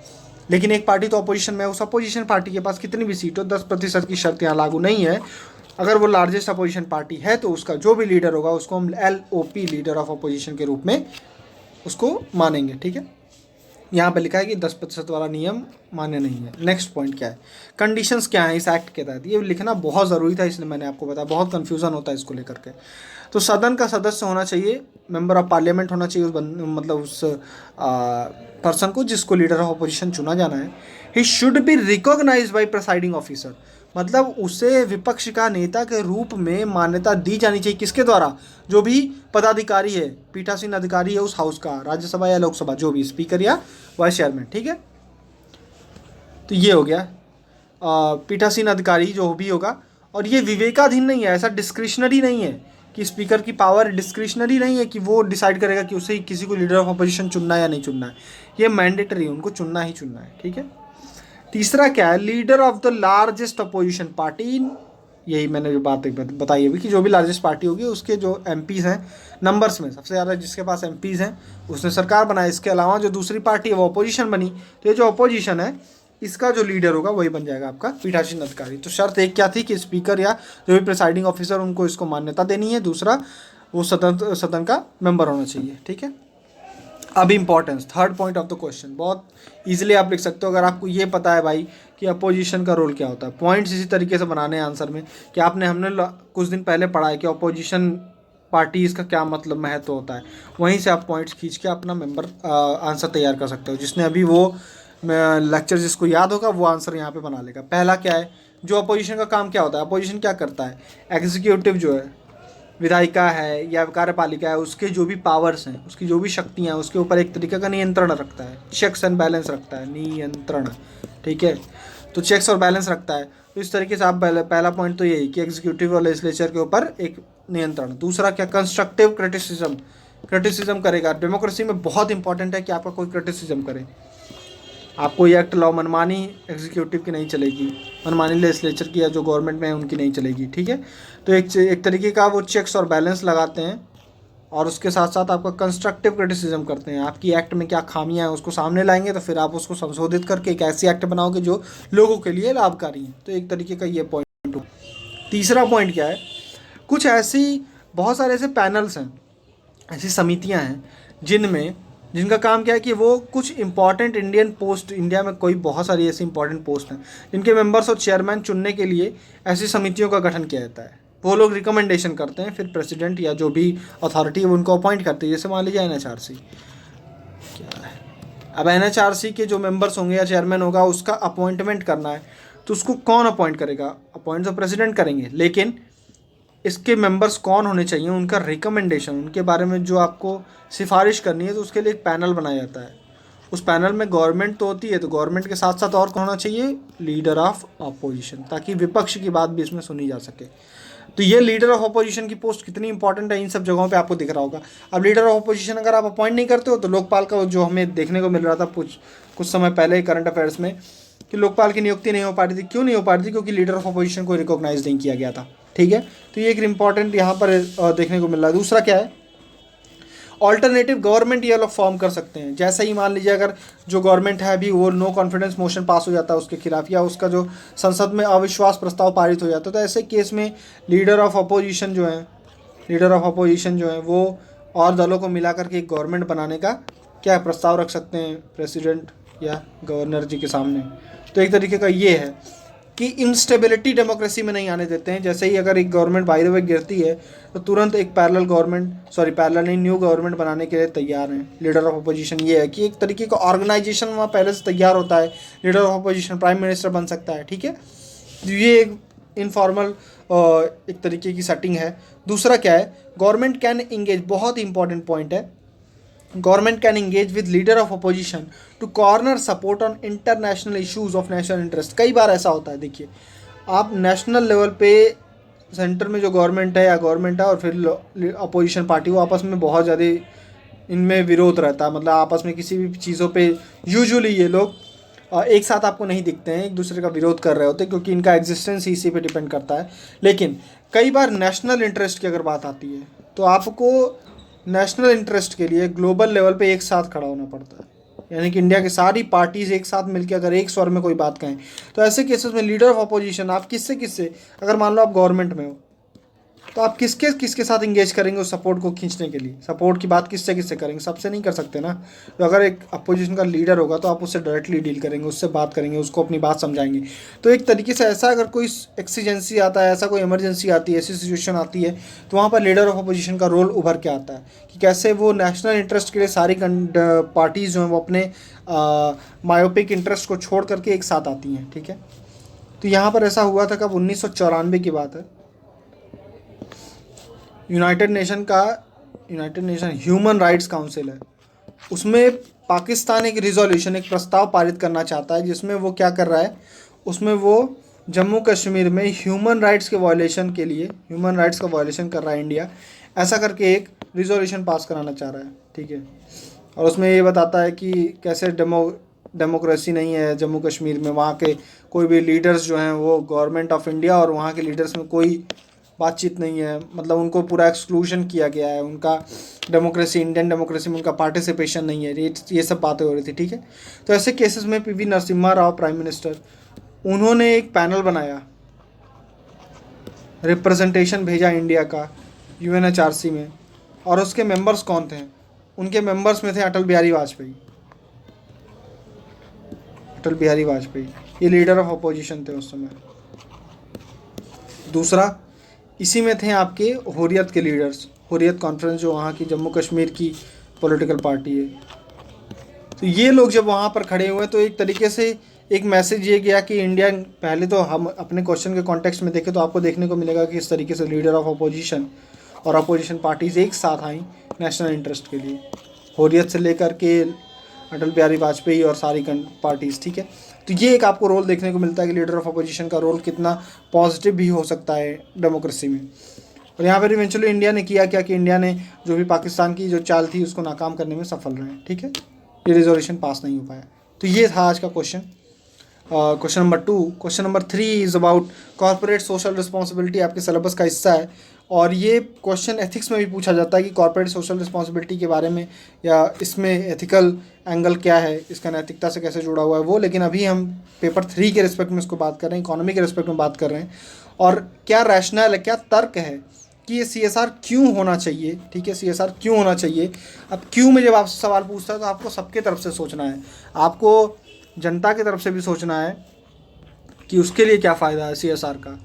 लेकिन एक पार्टी तो अपोजिशन में है, उस अपोजिशन पार्टी के पास कितनी भी सीट हो, 10% की शर्त यहाँ लागू नहीं है। अगर वो लार्जेस्ट अपोजिशन पार्टी है तो उसका जो भी लीडर होगा उसको हम LOP, लीडर ऑफ अपोजिशन के रूप में उसको मानेंगे। ठीक है, यहाँ पे लिखा है कि 10% वाला नियम मान्य नहीं है। नेक्स्ट पॉइंट क्या है, कंडीशंस क्या है इस एक्ट के तहत? ये लिखना बहुत ज़रूरी था, इसलिए मैंने आपको बताया, बहुत कन्फ्यूज़न होता है इसको लेकर के। तो सदन का सदस्य होना चाहिए, मेंबर ऑफ पार्लियामेंट होना चाहिए मतलब उस पर्सन को जिसको लीडर ऑफ अपोजिशन चुना जाना है। He should be recognized by presiding officer, मतलब उसे विपक्ष का नेता के रूप में मान्यता दी जानी चाहिए। किसके द्वारा? जो भी पदाधिकारी है, पीठासीन अधिकारी है उस हाउस का, राज्यसभा या लोकसभा, जो भी स्पीकर या वाइस चेयरमैन। ठीक है, तो ये हो गया पीठासीन अधिकारी जो भी होगा। और ये विवेकाधीन नहीं है, ऐसा डिस्क्रिशनरी नहीं है कि स्पीकर की पावर डिस्क्रिशनरी नहीं है कि वो डिसाइड करेगा कि उसे किसी को लीडर ऑफ अपोजिशन चुनना है या नहीं चुनना है। ये मैंडेटरी है, उनको चुनना ही चुनना है। ठीक है, तीसरा क्या है, leader of the largest opposition party. यही मैंने जो बात बताई अभी कि जो भी लार्जेस्ट पार्टी होगी उसके जो MPs हैं, नंबर्स में सबसे ज़्यादा जिसके पास MPs हैं उसने सरकार बनाई। इसके अलावा जो दूसरी पार्टी है वो अपोजिशन बनी, तो ये जो अपोजिशन है इसका जो लीडर होगा वही बन जाएगा आपका पीठासीन अधिकारी। तो शर्त एक क्या थी कि स्पीकर या जो भी प्रिसाइडिंग ऑफिसर उनको इसको मान्यता देनी है, दूसरा वो सदन का मेंबर होना चाहिए। ठीक है, अब importance, third point of the question, बहुत इजीली आप लिख सकते हो अगर आपको ये पता है भाई कि अपोजिशन का रोल क्या होता है। पॉइंट्स इसी तरीके से बनाने हैं आंसर में कि हमने कुछ दिन पहले पढ़ा है कि अपोजिशन पार्टी इसका क्या मतलब महत्व होता है, वहीं से आप पॉइंट्स खींच के अपना आंसर तैयार कर सकते हो। जिसने अभी वो लेक्चर जिसको याद होगा वो आंसर यहाँ पे बना लेगा। पहला क्या है, जो अपोजिशन का काम क्या होता है, अपोजिशन क्या करता है? एग्जीक्यूटिव जो है, विधायिका है या कार्यपालिका है, उसके जो भी पावर्स हैं, उसकी जो भी शक्तियाँ हैं, उसके ऊपर एक तरीके का नियंत्रण रखता है, चेक्स एंड बैलेंस रखता है, नियंत्रण। ठीक है, तो चेक्स और बैलेंस रखता है। तो इस तरीके से आप पहला पॉइंट तो यही कि एग्जीक्यूटिव और लेजिस्लेचर के ऊपर एक नियंत्रण। दूसरा क्या, कंस्ट्रक्टिव क्रिटिसिज्म करेगा। डेमोक्रेसी में बहुत इंपॉर्टेंट है कि आपका कोई क्रिटिसिज्म करे। आपको ये एक्ट लाओ, मनमानी एग्जीक्यूटिव की नहीं चलेगी, मनमानी लेजिस्लेचर की या जो गवर्नमेंट में है उनकी नहीं चलेगी, ठीक है। तो एक तरीके का वो चेक्स और बैलेंस लगाते हैं और उसके साथ साथ आपका कंस्ट्रक्टिव क्रिटिसिज्म करते हैं। आपकी एक्ट में क्या खामियां हैं उसको सामने लाएंगे, तो फिर आप उसको संशोधित करके एक ऐसी एक्ट बनाओगे जो लोगों के लिए लाभकारी है। तो एक तरीके का ये पॉइंट हो। तीसरा पॉइंट क्या है, कुछ ऐसी बहुत सारे ऐसे पैनल्स हैं, ऐसी समितियां हैं जिनका काम क्या है कि वो कुछ इंपॉर्टेंट इंडियन पोस्ट, इंडिया में कोई बहुत सारी ऐसी इंपॉर्टेंट पोस्ट हैं जिनके मेंबर्स और चेयरमैन चुनने के लिए ऐसी समितियों का गठन किया जाता है। वो लोग रिकमेंडेशन करते हैं, फिर प्रेसिडेंट या जो भी अथॉरिटी है वो उनको अपॉइंट करती है। जैसे मान लीजिए NHRC क्या है, अब NHRC के जो मेंबर्स होंगे या चेयरमैन होगा उसका अपॉइंटमेंट करना है, तो उसको कौन अपॉइंट करेगा? अपॉइंट तो प्रेसिडेंट करेंगे, लेकिन इसके मेंबर्स कौन होने चाहिए, उनका रिकमेंडेशन, उनके बारे में जो आपको सिफारिश करनी है, तो उसके लिए एक पैनल बनाया जाता है। उस पैनल में गवर्नमेंट तो होती है, तो गवर्नमेंट के साथ साथ और कौन होना चाहिए? लीडर ऑफ अपोजिशन, ताकि विपक्ष की बात भी इसमें सुनी जा सके। तो ये लीडर ऑफ अपोजिशन की पोस्ट कितनी इंपॉर्टेंट है, इन सब जगहों पे आपको दिख रहा होगा। अब लीडर ऑफ अपोजिशन अगर आप अपॉइंट नहीं करते हो, तो लोकपाल का जो हमें देखने को मिल रहा था कुछ समय पहले करंट अफेयर्स में, कि लोकपाल की नियुक्ति नहीं हो पा रही थी। क्यों नहीं हो पा रही थी? क्योंकि लीडर ऑफ अपोजिशन को रिकॉग्नाइज नहीं किया गया था, ठीक है। तो ये एक इंपॉर्टेंट यहाँ पर देखने को मिल रहा है। दूसरा क्या है, ऑल्टरनेटिव गवर्नमेंट ये लोग फॉर्म कर सकते हैं। जैसे ही मान लीजिए अगर जो गवर्नमेंट है अभी वो नो कॉन्फिडेंस मोशन पास हो जाता है उसके खिलाफ, या उसका जो संसद में अविश्वास प्रस्ताव पारित हो जाता है, तो ऐसे केस में लीडर ऑफ अपोजिशन जो है वो और दलों को मिला करके एक गवर्नमेंट बनाने का क्या प्रस्ताव रख सकते हैं प्रेसिडेंट या गवर्नर जी के सामने। तो एक तरीके का ये है कि इंस्टेबिलिटी डेमोक्रेसी में नहीं आने देते हैं। जैसे ही अगर एक गवर्नमेंट बाय द वे गिरती है, तो तुरंत एक न्यू गवर्नमेंट बनाने के लिए तैयार हैं। लीडर ऑफ अपोजिशन ये है कि एक तरीके का ऑर्गेनाइजेशन वहाँ पहले से तैयार होता है। Leader of opposition prime minister बन सकता है, ठीक है। तो ये एक इनफॉर्मल एक तरीके की सेटिंग है। दूसरा क्या है, गवर्नमेंट कैन इंगेज, बहुत इंपॉर्टेंट पॉइंट है, government can engage with leader of opposition to corner support on international issues of national interest. कई बार ऐसा होता है, देखिए आप नेशनल लेवल पे सेंटर में जो गवर्नमेंट है और फिर अपोजिशन पार्टी, वो आपस में बहुत ज़्यादा इनमें विरोध रहता है। मतलब आपस में किसी भी चीज़ों पे यूजुअली ये लोग एक साथ आपको नहीं दिखते हैं, एक दूसरे का विरोध कर रहे होते हैं, क्योंकि इनका एग्जिस्टेंस इसी पे डिपेंड करता है। लेकिन कई बार नेशनल इंटरेस्ट की अगर बात आती है, तो आपको नेशनल इंटरेस्ट के लिए ग्लोबल लेवल पे एक साथ खड़ा होना पड़ता है। यानी कि इंडिया की सारी पार्टीज एक साथ मिलकर अगर एक स्वर में कोई बात कहें, तो ऐसे केसेस में लीडर ऑफ अपोजिशन आप किससे अगर मान लो आप गवर्नमेंट में हो, तो आप किसके साथ इंगेज करेंगे उस सपोर्ट को खींचने के लिए? सपोर्ट की बात किससे करेंगे? सबसे नहीं कर सकते ना। तो अगर एक अपोजिशन का लीडर होगा, तो आप उससे डायरेक्टली डील करेंगे, उससे बात करेंगे, उसको अपनी बात समझाएंगे। तो एक तरीके से ऐसा अगर कोई एक्सीजेंसी आता है, ऐसा कोई इमरजेंसी आती है, ऐसी सिचुएशन आती है, तो वहाँ पर लीडर ऑफ अपोजिशन का रोल उभर के आता है कि कैसे वो नेशनल इंटरेस्ट के लिए सारी पार्टीज़ जो हैं वो अपने मायोपिक इंटरेस्ट को छोड़ करके एक साथ आती हैं, ठीक है। तो यहाँ पर ऐसा हुआ था, कब 1994 की बात है। United nation human rights council है, उसमें पाकिस्तान एक रिजोल्यूशन, एक प्रस्ताव पारित करना चाहता है, जिसमें वो क्या कर रहा है, उसमें वो जम्मू कश्मीर में ह्यूमन राइट्स के वायलेशन के लिए, ह्यूमन राइट्स का वायलेशन कर रहा है इंडिया, ऐसा करके एक रिजोल्यूशन पास कराना चाह रहा है, ठीक है। और उसमें ये बताता है कि कैसे डेमोक्रेसी नहीं है जम्मू कश्मीर में, वहाँ के कोई भी लीडर्स जो हैं वो गवर्नमेंट ऑफ इंडिया और वहाँ के लीडर्स में कोई बातचीत नहीं है, मतलब उनको पूरा एक्सक्लूजन किया गया है, उनका डेमोक्रेसी, इंडियन डेमोक्रेसी में उनका पार्टिसिपेशन नहीं है, ये सब बातें हो रही थी, ठीक है। तो ऐसे केसेस में PV Narasimha Rao prime minister, उन्होंने एक पैनल बनाया, रिप्रेजेंटेशन भेजा इंडिया का UNHRC में, और उसके मेंबर्स कौन थे? उनके मेंबर्स में थे अटल बिहारी वाजपेयी, ये लीडर ऑफ अपोजिशन थे उस समय। दूसरा, इसी में थे आपके हुर्रियत के लीडर्स, हुर्रियत कॉन्फ्रेंस जो वहाँ की जम्मू कश्मीर की पॉलिटिकल पार्टी है। तो ये लोग जब वहाँ पर खड़े हुए, तो एक तरीके से एक मैसेज ये गया कि इंडिया, पहले तो हम अपने क्वेश्चन के कॉन्टेक्स्ट में देखें तो आपको देखने को मिलेगा कि इस तरीके से लीडर ऑफ अपोजिशन और अपोजिशन पार्टीज़ एक साथ आई नेशनल इंटरेस्ट के लिए, हुर्रियत से लेकर के अटल बिहारी वाजपेयी और सारी पार्टीज़, ठीक है। तो ये एक आपको रोल देखने को मिलता है कि लीडर ऑफ अपोजिशन का रोल कितना पॉजिटिव भी हो सकता है डेमोक्रेसी में। और यहाँ पर इवेंचुअली इंडिया ने किया क्या कि इंडिया ने जो भी पाकिस्तान की जो चाल थी उसको नाकाम करने में सफल रहे, ठीक है। ये रिजोल्यूशन पास नहीं हो पाया। तो ये था आज का question, question number 2। Question number 3 is about corporate social responsibility, आपके सिलेबस का हिस्सा है और ये क्वेश्चन एथिक्स में भी पूछा जाता है कि कॉर्पोरेट सोशल रिस्पॉन्सिबिलिटी के बारे में या इसमें एथिकल एंगल क्या है, इसका नैतिकता से कैसे जुड़ा हुआ है वो। लेकिन अभी हम पेपर 3 के रिस्पेक्ट में इसको बात कर रहे हैं, इकोनॉमी के रिस्पेक्ट में बात कर रहे हैं और क्या रैशनल है, क्या तर्क है कि ये CSR क्यों होना चाहिए। ठीक है, CSR क्यों होना चाहिए। अब क्यों में जब आपसे सवाल पूछता है तो आपको सबके तरफ से सोचना है, आपको जनता की तरफ से भी सोचना है कि उसके लिए क्या फ़ायदा है CSR का,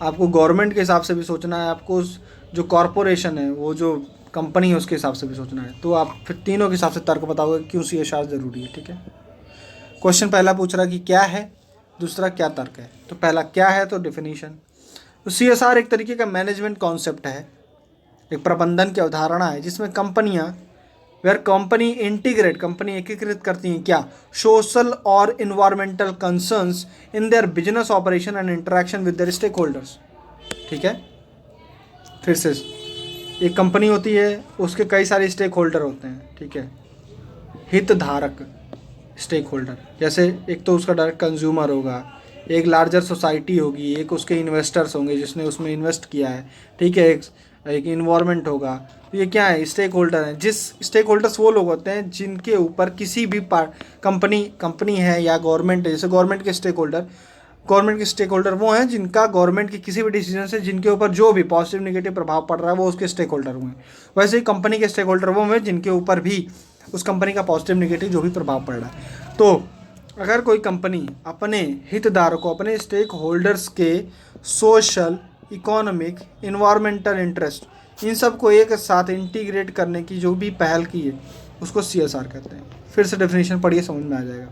आपको गवर्नमेंट के हिसाब से भी सोचना है, आपको जो कॉरपोरेशन है, वो जो कंपनी है उसके हिसाब से भी सोचना है। तो आप फिर तीनों के हिसाब से तर्क बताओगे क्यों CSR ज़रूरी है। ठीक है, क्वेश्चन पहला पूछ रहा है कि क्या है, दूसरा क्या तर्क है। तो पहला क्या है तो डेफिनेशन। तो CSR एक तरीके का मैनेजमेंट कॉन्सेप्ट है, एक प्रबंधन की अवधारणा है जिसमें कंपनियां वेयर कंपनी इंटीग्रेट, कंपनी एकीकृत करती हैं क्या, सोशल और environmental concerns in their business operation and interaction with their stake holders. ठीक है, फिर से एक कंपनी होती है, उसके कई सारे स्टेक होल्डर होते हैं। ठीक है, हितधारक स्टेक होल्डर, जैसे एक तो उसका डायरेक्ट कंज्यूमर होगा, एक लार्जर सोसाइटी होगी, एक उसके इन्वेस्टर्स होंगे जिसने उसमें इन्वेस्ट किया है। ठीक है, एक इन्वायरमेंट होगा। तो ये क्या है, स्टेक होल्डर हैं। जिस स्टेक होल्डर्स वो लोग होते हैं जिनके ऊपर किसी भी कंपनी है या गवर्नमेंट है, जैसे गवर्नमेंट के स्टेक होल्डर वो हैं जिनका गवर्नमेंट के किसी भी डिसीजन से जिनके ऊपर जो भी पॉजिटिव नेगेटिव प्रभाव पड़ रहा है वो उसके स्टेक होल्डर हुए हैं। वैसे ही कंपनी के स्टेक होल्डर वो हैं जिनके ऊपर भी उस कंपनी का पॉजिटिव नेगेटिव जो भी प्रभाव पड़ रहा है। तो अगर कोई कंपनी अपने हितधारकों, अपने स्टेक होल्डर्स के सोशल, इकोनॉमिक, इन्वायरमेंटल इंटरेस्ट, इन सब को एक साथ इंटीग्रेट करने की जो भी पहल की है उसको CSR कहते हैं। फिर से डेफिनेशन पढ़िए, समझ में आ जाएगा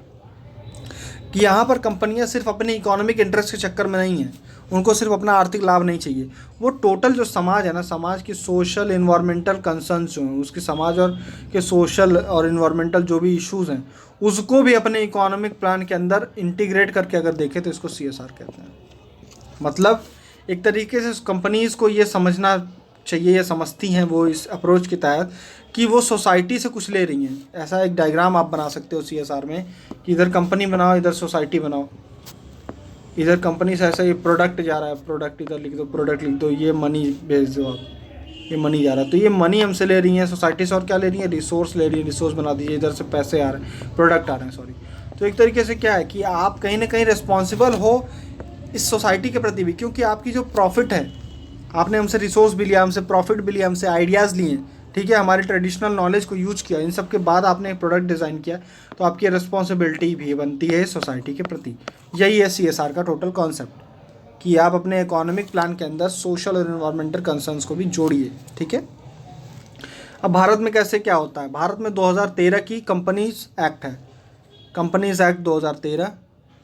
कि यहाँ पर कंपनियाँ सिर्फ अपने इकोनॉमिक इंटरेस्ट के चक्कर में नहीं हैं, उनको सिर्फ अपना आर्थिक लाभ नहीं चाहिए, वो टोटल जो समाज है ना, समाज की सोशल इन्वायरमेंटल कंसर्न्स जो हैं, उसके समाज और के सोशल और इन्वायरमेंटल जो भी इश्यूज़ हैं उसको भी अपने इकोनॉमिक प्लान के अंदर इंटीग्रेट करके अगर देखें तो इसको CSR कहते हैं। मतलब एक तरीके से कंपनीज़ को ये समझना चाहिए या समझती हैं वो इस अप्रोच के तहत कि वो सोसाइटी से कुछ ले रही हैं। ऐसा एक डायग्राम आप बना सकते हो CSR में कि इधर कंपनी बनाओ, इधर सोसाइटी बनाओ, इधर कंपनी से ऐसा ये प्रोडक्ट जा रहा है, प्रोडक्ट इधर लिख दो, प्रोडक्ट लिख दो, ये मनी भेज दो आप, ये मनी जा रहा है। तो ये मनी हमसे ले रही हैं सोसाइटी से, और क्या ले रही है, रिसोर्स ले रही है, रिसोर्स बना दीजिए, इधर से पैसे आ रहे हैं, प्रोडक्ट आ रहे हैं, सॉरी। तो एक तरीके से क्या है कि आप कहीं ना कहीं रिस्पॉन्सिबल हो इस सोसाइटी के प्रति भी, क्योंकि आपकी जो प्रॉफिट है, आपने हमसे रिसोर्स भी लिया, हमसे प्रॉफिट भी लिया, हमसे आइडियाज़ लिए, ठीक है, हमारी ट्रेडिशनल नॉलेज को यूज किया, इन सब के बाद आपने एक प्रोडक्ट डिज़ाइन किया, तो आपकी रिस्पॉन्सिबिलिटी भी बनती है सोसाइटी के प्रति। यही है CSR का टोटल कॉन्सेप्ट कि आप अपने इकोनॉमिक प्लान के अंदर सोशल और इन्वायरमेंटल कंसर्न्स को भी जोड़िए। ठीक है, अब भारत में कैसे क्या होता है, भारत में 2013 की कंपनीज एक्ट है, कंपनीज एक्ट 2013,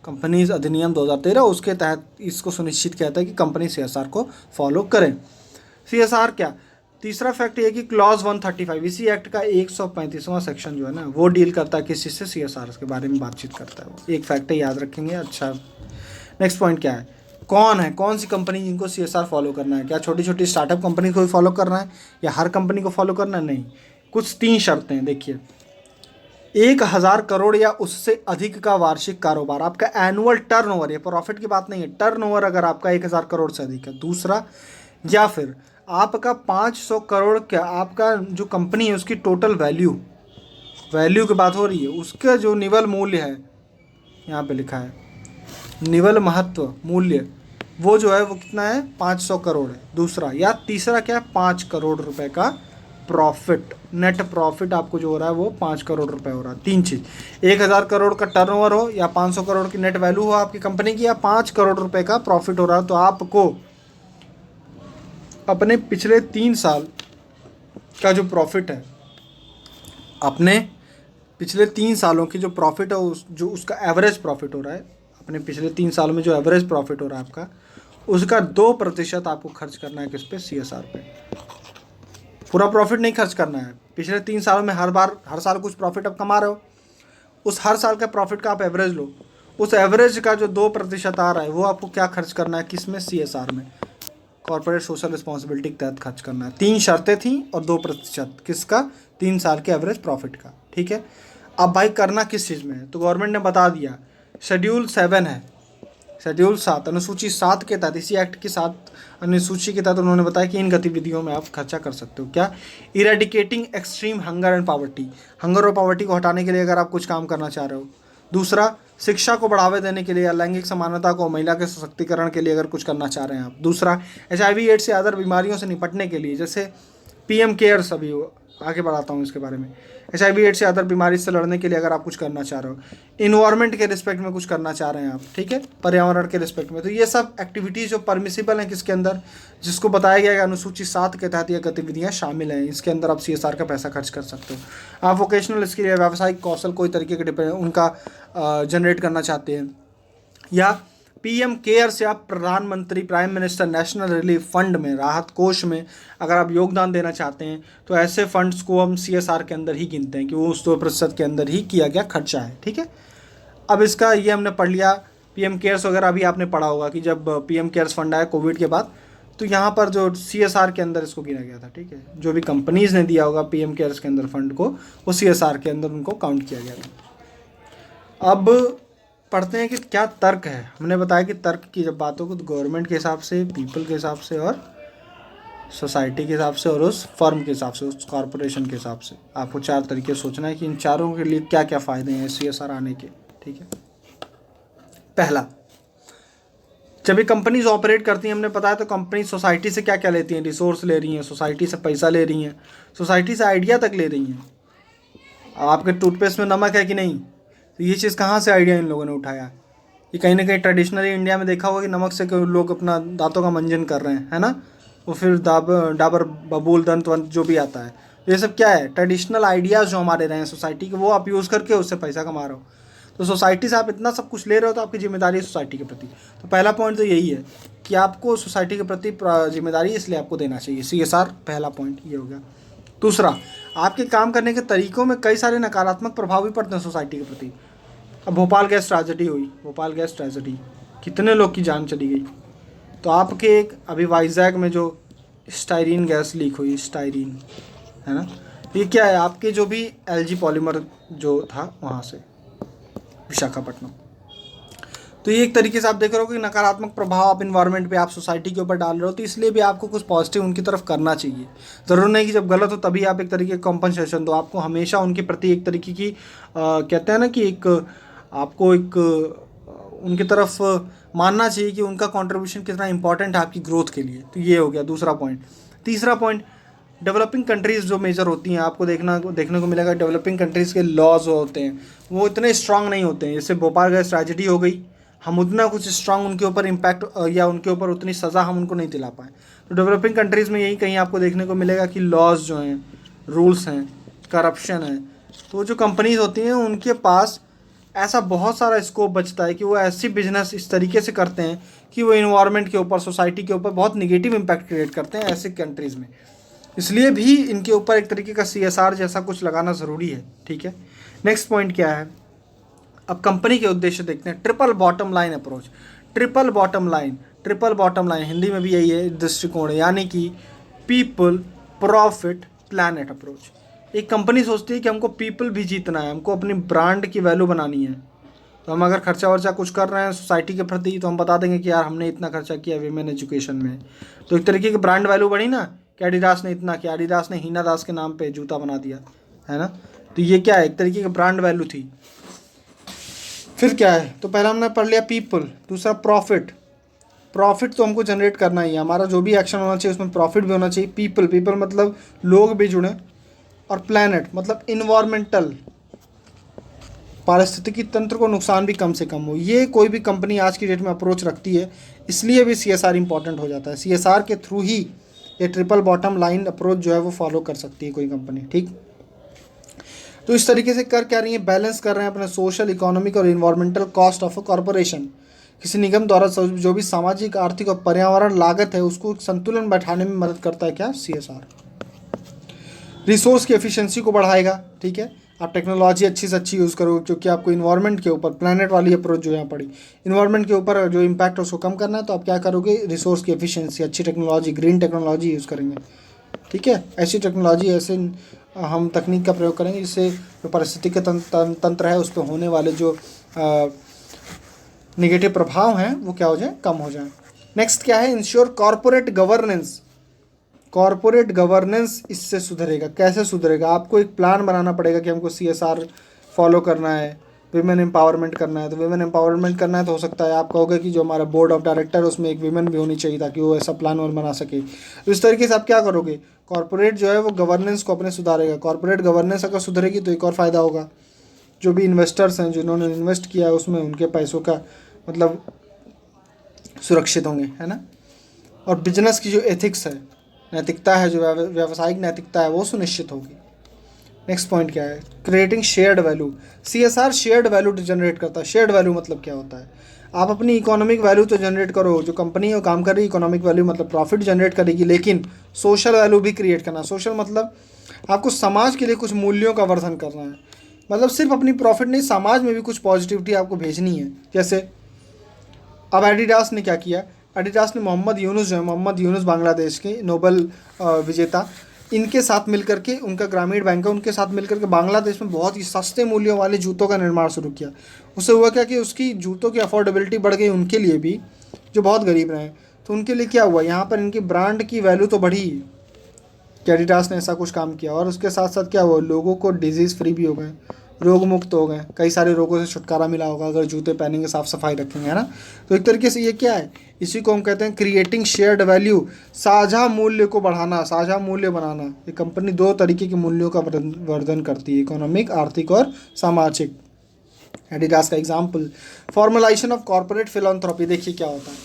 कंपनीज अधिनियम 2013, उसके तहत इसको सुनिश्चित कहता है कि कंपनी CSR को फॉलो करें। CSR क्या, तीसरा फैक्ट ये कि क्लॉज 135 इसी एक्ट का 135वां सेक्शन जो है ना वो डील करता है किस चीज़ से, CSR के बारे में बातचीत करता है वो। एक फैक्ट है, याद रखेंगे। अच्छा, नेक्स्ट पॉइंट क्या है, कौन है, कौन सी कंपनी जिनको CSR फॉलो करना है। क्या छोटी छोटी स्टार्टअप कंपनी को भी फॉलो करना है या हर कंपनी को फॉलो करना है, नहीं। कुछ 3 शर्तें हैं, देखिए। 1000 करोड़ या उससे अधिक का वार्षिक कारोबार, आपका एनुअल टर्नओवर, ये प्रॉफिट की बात नहीं है, टर्नओवर अगर आपका 1000 करोड़ से अधिक है। दूसरा, या फिर आपका 500 करोड़ का आपका जो कंपनी है उसकी टोटल वैल्यू की बात हो रही है, उसका जो निवल मूल्य है, यहाँ पे लिखा है निवल महत्व मूल्य, वो जो है वो कितना है, 500 करोड़ है। दूसरा, या तीसरा क्या है, 5 करोड़ रुपए का प्रॉफिट, नेट प्रॉफिट आपको जो हो रहा है वो 5 करोड़ रुपए हो रहा है। 3 चीज़, 1000 करोड़ का टर्नओवर हो या 500 करोड़ की नेट वैल्यू हो आपकी कंपनी की, या 5 करोड़ रुपए का प्रॉफिट हो रहा है, तो आपको अपने पिछले 3 साल का जो प्रॉफिट है, अपने पिछले 3 सालों की जो प्रॉफिट है, जो उसका एवरेज प्रॉफिट हो रहा है, अपने पिछले 3 सालों में जो एवरेज प्रॉफिट हो रहा है आपका, उसका 2% आपको खर्च करना है किस पे, CSR पे। पूरा प्रॉफिट नहीं खर्च करना है, पिछले 3 सालों में हर साल कुछ प्रॉफिट आप कमा रहे हो, उस हर साल का प्रॉफिट का आप एवरेज लो, उस एवरेज का जो 2% आ रहा है वो आपको क्या खर्च करना है, किस में, CSR में, कॉर्पोरेट सोशल रिस्पॉन्सिबिलिटी के तहत खर्च करना है। 3 शर्तें थी और 2% किसका, 3 साल के एवरेज प्रॉफिट का। ठीक है, अब भाई करना किस चीज़ में है, तो गवर्नमेंट ने बता दिया शेड्यूल 7 है, शेड्यूल 7 अनुसूची 7 के तहत, इसी एक्ट के 7 अनुसूची के तहत उन्होंने बताया कि इन गतिविधियों में आप खर्चा कर सकते हो। क्या? Eradicating extreme hunger and poverty, hunger और पावर्टी को हटाने के लिए अगर आप कुछ काम करना चाह रहे हो। दूसरा, शिक्षा को बढ़ावा देने के लिए या लैंगिक समानता को, महिला के सशक्तिकरण के लिए अगर कुछ करना चाह रहे हैं आप। दूसरा, HIV एड्स से अदर बीमारियों से निपटने के लिए, जैसे PM केयर्स, अभी आगे बढ़ाता हूँ इसके बारे में। HIV एड्स से अदर बीमारी से लड़ने के लिए अगर आप कुछ करना चाह रहे हो। इन्वायरमेंट के रिस्पेक्ट में कुछ करना चाह रहे हैं आप, ठीक है, पर्यावरण के रिस्पेक्ट में। तो ये सब एक्टिविटीज़ जो परमिसिबल हैं किसके अंदर, जिसको बताया गया है अनुसूची 7 के तहत ये गतिविधियाँ शामिल हैं, इसके अंदर आप CSR का पैसा खर्च कर सकते हो। आप वोकेशनल स्किल या व्यावसायिक कौशल कोई तरीके के उनका जनरेट करना चाहते हैं, या PM केयर्स या प्रधानमंत्री prime minister national relief fund में, राहत कोष में अगर आप योगदान देना चाहते हैं, तो ऐसे फंड्स को हम CSR के अंदर ही गिनते हैं कि वो उस 2% के अंदर ही किया गया खर्चा है, ठीक है। अब इसका ये हमने पढ़ लिया। PM केयर्स वगैरह अभी आपने पढ़ा होगा कि जब PM केयर्स फंड आया कोविड के बाद, तो यहाँ पर जो CSR के अंदर इसको गिना गया था, ठीक है। जो भी कंपनीज़ ने दिया होगा PM केयर्स के अंदर फंड को, वो CSR के अंदर उनको काउंट किया गया था। अब पढ़ते हैं कि क्या तर्क है। हमने बताया कि तर्क की जब बात हो तो गवर्नमेंट के हिसाब से, पीपल के हिसाब से, और सोसाइटी के हिसाब से, और उस फर्म के हिसाब से, उस कॉरपोरेशन के हिसाब से आपको 4 तरीके सोचना है कि इन चारों के लिए क्या क्या फ़ायदे हैं CSR आने के, ठीक है। पहला, जब ये कंपनीज ऑपरेट करती हैं, हमने बताया तो कंपनी सोसाइटी से क्या क्या लेती हैं, रिसोर्स ले रही हैं, सोसाइटी से पैसा ले रही हैं, सोसाइटी से आइडिया तक ले रही हैं। आपके टूथपेस्ट में नमक है कि नहीं, तो ये चीज़ कहाँ से आइडिया इन लोगों ने उठाया। ये कहीं ना कहीं ट्रेडिशनली इंडिया में देखा होगा कि नमक से लोग अपना दांतों का मंजन कर रहे हैं, है ना। वो फिर डाबर बबूल दंत वंत जो भी आता है, ये सब क्या है, ट्रेडिशनल आइडियाज़ जो हमारे रहे हैं सोसाइटी के, वो आप यूज़ करके उससे पैसा कमा रहे हो। तो सोसाइटी से आप इतना सब कुछ ले रहे हो तो आपकी जिम्मेदारी है सोसाइटी के प्रति। तो पहला पॉइंट तो यही है कि आपको सोसाइटी के प्रति जिम्मेदारी, इसलिए आपको देना चाहिए CSR, पहला पॉइंट ये हो गया। दूसरा, आपके काम करने के तरीकों में कई सारे नकारात्मक प्रभाव भी पड़ते हैं सोसाइटी के प्रति। अब भोपाल गैस ट्रेजेडी हुई, भोपाल गैस ट्रेजेडी, कितने लोग की जान चली गई। तो आपके एक अभी वाइजैग में जो स्टायरीन गैस लीक हुई, स्टायरीन, है ना, ये क्या है, आपके जो भी LG पॉलीमर जो था वहाँ से, विशाखापट्टनम। तो ये एक तरीके से आप देख रहे हो कि नकारात्मक प्रभाव आप इन्वायरमेंट पे, आप सोसाइटी के ऊपर डाल रहे हो। तो इसलिए भी आपको कुछ पॉजिटिव उनकी तरफ करना चाहिए। ज़रूर नहीं कि जब गलत हो तभी आप एक तरीके का कॉम्पनसेशन दो। आपको हमेशा उनके प्रति एक तरीके की कहते हैं ना कि एक आपको एक उनकी तरफ मानना चाहिए कि उनका कंट्रीब्यूशन कितना इंपॉर्टेंट है आपकी ग्रोथ के लिए। तो ये हो गया दूसरा पॉइंट। तीसरा पॉइंट, डेवलपिंग कंट्रीज़ जो मेजर होती हैं, आपको देखने को मिलेगा डेवलपिंग कंट्रीज़ के लॉज होते हैं वो इतने स्ट्रांग नहीं होते हैं। जैसे भोपाल गैस ट्रेजेडी हो गई, हम उतना कुछ स्ट्रांग उनके ऊपर इम्पैक्ट या उनके ऊपर उतनी सज़ा हम उनको नहीं दिला पाए। तो डेवलपिंग कंट्रीज़ में यही कहीं आपको देखने को मिलेगा कि लॉज जो हैं, रूल्स हैं, करप्शन है। तो जो कंपनीज़ होती हैं उनके पास ऐसा बहुत सारा स्कोप बचता है कि वो ऐसी बिजनेस इस तरीके से करते हैं कि वो इन्वायरमेंट के ऊपर, सोसाइटी के ऊपर बहुत निगेटिव इम्पैक्ट क्रिएट करते हैं ऐसे कंट्रीज़ में। इसलिए भी इनके ऊपर एक तरीके का CSR जैसा कुछ लगाना ज़रूरी है, ठीक है। नेक्स्ट पॉइंट क्या है, अब कंपनी के उद्देश्य देखते हैं। Triple bottom line approach, triple bottom line Hindi में भी यही है दृष्टिकोण, यानी कि पीपल, प्रॉफिट, प्लैनेट अप्रोच। एक कंपनी सोचती है कि हमको पीपल भी जीतना है, हमको अपनी ब्रांड की वैल्यू बनानी है। तो हम अगर खर्चा वर्चा कुछ कर रहे हैं सोसाइटी के प्रति, तो हम बता देंगे कि यार हमने इतना खर्चा किया विमेन एजुकेशन में। तो एक तरीके की ब्रांड वैल्यू बनी ना, कि एडिडास ने इतना किया, एडिडास ने हीना दास के नाम पे जूता बना दिया, है ना। तो ये क्या है, एक तरीके की ब्रांड वैल्यू थी। फिर क्या है, तो पहला हमने पढ़ लिया पीपल। दूसरा प्रॉफिट, प्रॉफिट तो हमको जनरेट करना ही है, हमारा जो भी एक्शन होना चाहिए उसमें प्रॉफिट भी होना चाहिए। पीपल मतलब लोग भी जुड़े, और प्लैनेट मतलब इन्वायरमेंटल, पारिस्थितिकी तंत्र को नुकसान भी कम से कम हो। ये कोई भी कंपनी आज की डेट में अप्रोच रखती है, इसलिए भी CSR इंपॉर्टेंट हो जाता है। CSR के थ्रू ही ये ट्रिपल बॉटम लाइन अप्रोच जो है वो फॉलो कर सकती है कोई कंपनी, ठीक। तो इस तरीके से कर क्या रही है, बैलेंस कर रहे हैं अपने सोशल, इकोनॉमिक और environmental cost of a corporation. किसी निगम द्वारा जो भी सामाजिक, आर्थिक और पर्यावरण लागत है उसको संतुलन बैठाने में मदद करता है क्या, CSR। रिसोर्स की एफिशिएंसी को बढ़ाएगा, ठीक है। आप टेक्नोलॉजी अच्छी से अच्छी यूज़ करोगे, क्योंकि आपको इन्वायरमेंट के ऊपर, प्लैनेट वाली अप्रोच जो यहाँ पड़ी, इन्वायरमेंट के ऊपर जो इम्पैक्ट है उसको कम करना है। तो आप क्या करोगे, रिसोर्स की एफिशिएंसी, अच्छी टेक्नोलॉजी, ग्रीन टेक्नोलॉजी यूज़ करेंगे, ठीक है। ऐसी टेक्नोलॉजी, ऐसे हम तकनीक का प्रयोग करेंगे जिससे जो पारिस्थितिक तंत्र है उस पर होने वाले जो नेगेटिव प्रभाव हैं वो क्या हो जाए, कम हो जाए। नेक्स्ट क्या है, ensure corporate governance. Corporate governance इससे सुधरेगा। कैसे सुधरेगा? आपको एक प्लान बनाना पड़ेगा कि हमको CSR फॉलो करना है, विमेन एम्पावरमेंट करना है। तो विमेन एम्पावरमेंट करना है तो हो सकता है आप कहोगे कि जो हमारा बोर्ड ऑफ डायरेक्टर है उसमें एक विमेन भी होनी चाहिए ताकि वो ऐसा प्लान बना सके। तो इस तरीके से आप क्या करोगे, कॉरपोरेट जो है वो गवर्नेंस को अपने सुधारेगा। कॉरपोरेट गवर्नेंस अगर सुधरेगी तो एक और फ़ायदा होगा, जो भी इन्वेस्टर्स हैं जिन्होंने इन्वेस्ट किया है उसमें उनके पैसों का मतलब सुरक्षित होंगे, है ना। और बिजनेस की जो एथिक्स है, नैतिकता है, जो व्यावसायिक नैतिकता है वो सुनिश्चित होगी। नेक्स्ट पॉइंट क्या है, creating shared value. CSR shared value generate करता है। शेयर्ड वैल्यू मतलब क्या होता है, आप अपनी इकोनॉमिक वैल्यू तो जनरेट करो, जो कंपनी है काम कर रही है इकोनॉमिक वैल्यू मतलब प्रॉफिट जनरेट करेगी, लेकिन सोशल वैल्यू भी क्रिएट करना। सोशल मतलब आपको समाज के लिए कुछ मूल्यों का वर्धन करना है, मतलब सिर्फ अपनी प्रॉफिट नहीं, समाज में भी कुछ पॉजिटिविटी आपको भेजनी है। जैसे अब एडिडास ने क्या किया, एडिडास ने मोहम्मद यूनुस जो है, मोहम्मद यूनुस बांग्लादेश के नोबेल विजेता, इनके साथ मिलकर के, उनका ग्रामीण बैंक है, उनके साथ मिलकर के बांग्लादेश में बहुत ही सस्ते मूल्यों वाले जूतों का निर्माण शुरू किया। उससे हुआ क्या कि उसकी जूतों की अफोर्डेबिलिटी बढ़ गई उनके लिए भी जो बहुत गरीब रहे। तो उनके लिए क्या हुआ, यहाँ पर इनकी ब्रांड की वैल्यू तो बढ़ी कि एडिडास ने ऐसा कुछ काम किया, और उसके साथ साथ क्या हुआ, लोगों को डिजीज़ फ्री भी हो गए, रोग मुक्त हो गए, कई सारे रोगों से छुटकारा मिला होगा अगर जूते पहनेंगे, साफ़ सफाई रखेंगे, है ना। तो एक तरीके से ये क्या है, इसी को हम कहते हैं क्रिएटिंग शेयर्ड वैल्यू, साझा मूल्य को बढ़ाना, साझा मूल्य बनाना। ये कंपनी दो तरीके के मूल्यों का वर्धन करती है, इकोनॉमिक, आर्थिक और सामाजिक। एडिडास का example, formalisation of corporate philanthropy. देखिए क्या होता है,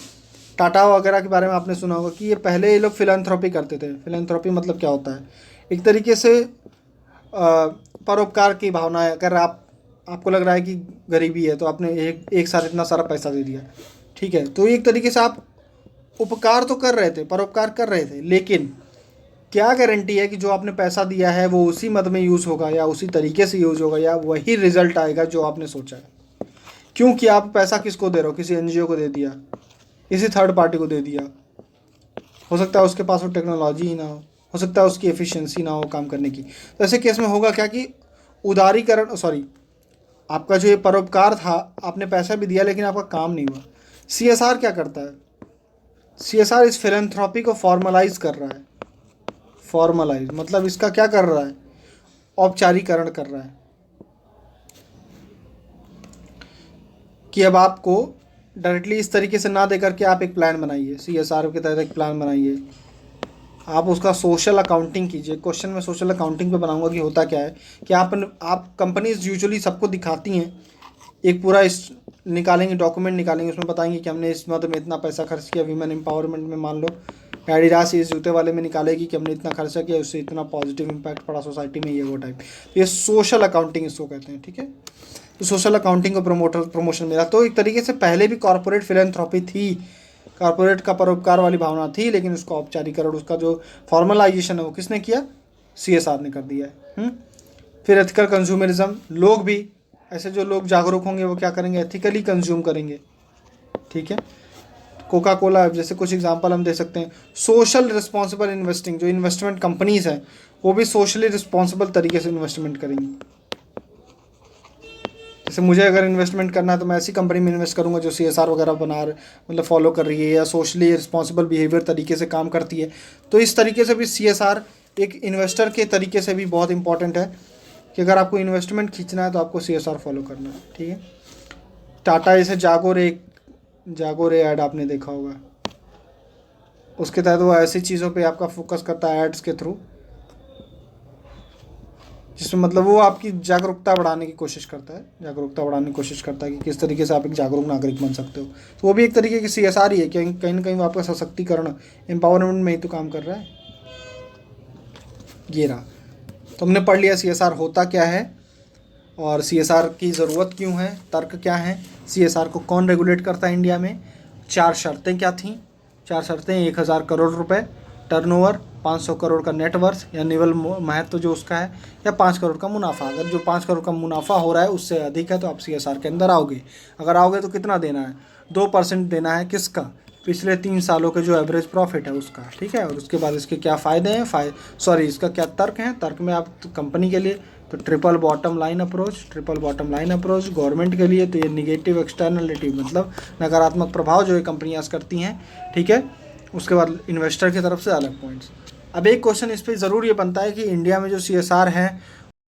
टाटा वगैरह के बारे में आपने सुना होगा कि ये पहले ये लोग फिलैंथ्रोपी करते थे। फिलैंथ्रोपी मतलब क्या होता है, एक तरीके से परोपकार की भावना है। अगर आपको लग रहा है कि गरीबी है तो आपने एक साथ इतना सारा पैसा दे दिया, ठीक है, तो एक तरीके से आप उपकार तो कर रहे थे, परोपकार कर रहे थे, लेकिन क्या गारंटी है कि जो आपने पैसा दिया है वो उसी मद में यूज़ होगा या उसी तरीके से यूज़ होगा या वही रिजल्ट आएगा जो आपने सोचा है। क्योंकि आप पैसा किसको दे रहे हो, किसी NGO को दे दिया, किसी थर्ड पार्टी को दे दिया, हो सकता है उसके पास वो टेक्नोलॉजी ही ना हो सकता है उसकी एफिशिएंसी ना हो काम करने की। तो ऐसे केस में होगा क्या कि उदारीकरण, सॉरी, आपका जो ये परोपकार था, आपने पैसा भी दिया लेकिन आपका काम नहीं हुआ। CSR क्या करता है, CSR इस फिलैंथ्रोपी को फॉर्मलाइज कर रहा है। फॉर्मलाइज मतलब इसका क्या कर रहा है, औपचारीकरण कर रहा है कि अब आपको डायरेक्टली इस तरीके से ना दे करके आप एक प्लान बनाइए, CSR के तहत एक प्लान बनाइए, आप उसका सोशल अकाउंटिंग कीजिए। क्वेश्चन में सोशल अकाउंटिंग पे बनाऊंगा कि होता क्या है कि आप कंपनीज यूजुअली सबको दिखाती हैं, एक पूरा निकालेंगे, डॉक्यूमेंट निकालेंगे, उसमें बताएंगे कि हमने इस मद में इतना पैसा खर्च किया। विमेन एम्पावरमेंट में मान लो एडिडास इस जूते वाले में निकालेगी कि हमने इतना खर्चा किया, उससे इतना पॉजिटिव इम्पैक्ट पड़ा सोसाइटी में, ये वो टाइप। तो ये सोशल अकाउंटिंग इसको कहते हैं, ठीक है। तो सोशल अकाउंटिंग को प्रमोशन मिला। तो एक तरीके से पहले भी कॉर्पोरेट फिलैंथ्रोपी थी, कॉर्पोरेट का परोपकार वाली भावना थी, लेकिन उसका औपचारीकरण, उसका जो फॉर्मलाइजेशन है वो किसने किया, CSR ने कर दिया है। फिर एथिकल कंज्यूमरिज्म, लोग भी ऐसे जो लोग जागरूक होंगे वो क्या करेंगे, एथिकली कंज्यूम करेंगे, ठीक है। कोका कोला जैसे कुछ एग्जांपल हम दे सकते हैं। सोशल रिस्पॉन्सिबल इन्वेस्टिंग, जो इन्वेस्टमेंट कंपनीज हैं वो भी सोशली रिस्पॉन्सिबल तरीके से इन्वेस्टमेंट करेंगी। जैसे मुझे अगर इन्वेस्टमेंट करना है तो मैं ऐसी कंपनी में इन्वेस्ट करूंगा जो CSR वगैरह मतलब फॉलो कर रही है या सोशली रिस्पॉन्सिबल बिहेवियर तरीके से काम करती है। तो इस तरीके से भी CSR एक इन्वेस्टर के तरीके से भी बहुत इंपॉर्टेंट है कि अगर आपको इन्वेस्टमेंट खींचना है तो आपको CSR फॉलो करना है, ठीक है। टाटा जैसे जागो रे ऐड आपने देखा होगा, उसके तहत वो ऐसी चीज़ों पे आपका फोकस करता है एड्स के थ्रू, जिसमें मतलब वो आपकी जागरूकता बढ़ाने की कोशिश करता है, कि किस तरीके से आप एक जागरूक नागरिक बन सकते हो। तो वो भी एक तरीके की CSR ही है कि कहीं ना कहीं वो आपका सशक्तिकरण, एम्पावरमेंट में ही तो काम कर रहा है। ये रहा, तो हमने पढ़ लिया CSR होता क्या है और CSR की ज़रूरत क्यों है, तर्क क्या है, CSR को कौन रेगुलेट करता है इंडिया में, 4 शर्तें क्या थीं। 4 शर्तें, 1000 करोड़ रुपए टर्नओवर, 500 करोड़ का नेटवर्थ या निवल महत्व जो उसका है, या 5 करोड़ का मुनाफा। अगर जो 5 करोड़ का मुनाफा हो रहा है उससे अधिक है तो आप CSR के अंदर आओगे। अगर आओगे तो कितना देना है, 2% देना है, किसका, पिछले 3 सालों के जो एवरेज प्रॉफिट है उसका, ठीक है। और उसके बाद इसके क्या फ़ायदे हैं, इसका क्या तर्क है। तर्क में आप कंपनी के लिए तो triple bottom line approach, government के लिए तो ये निगेटिव एक्सटर्नलिटी मतलब नकारात्मक प्रभाव जो ये कंपनियाँ करती हैं, ठीक है। उसके बाद इन्वेस्टर की तरफ से अलग पॉइंट्स। अब एक क्वेश्चन इस पर ज़रूर ये बनता है कि इंडिया में जो CSR है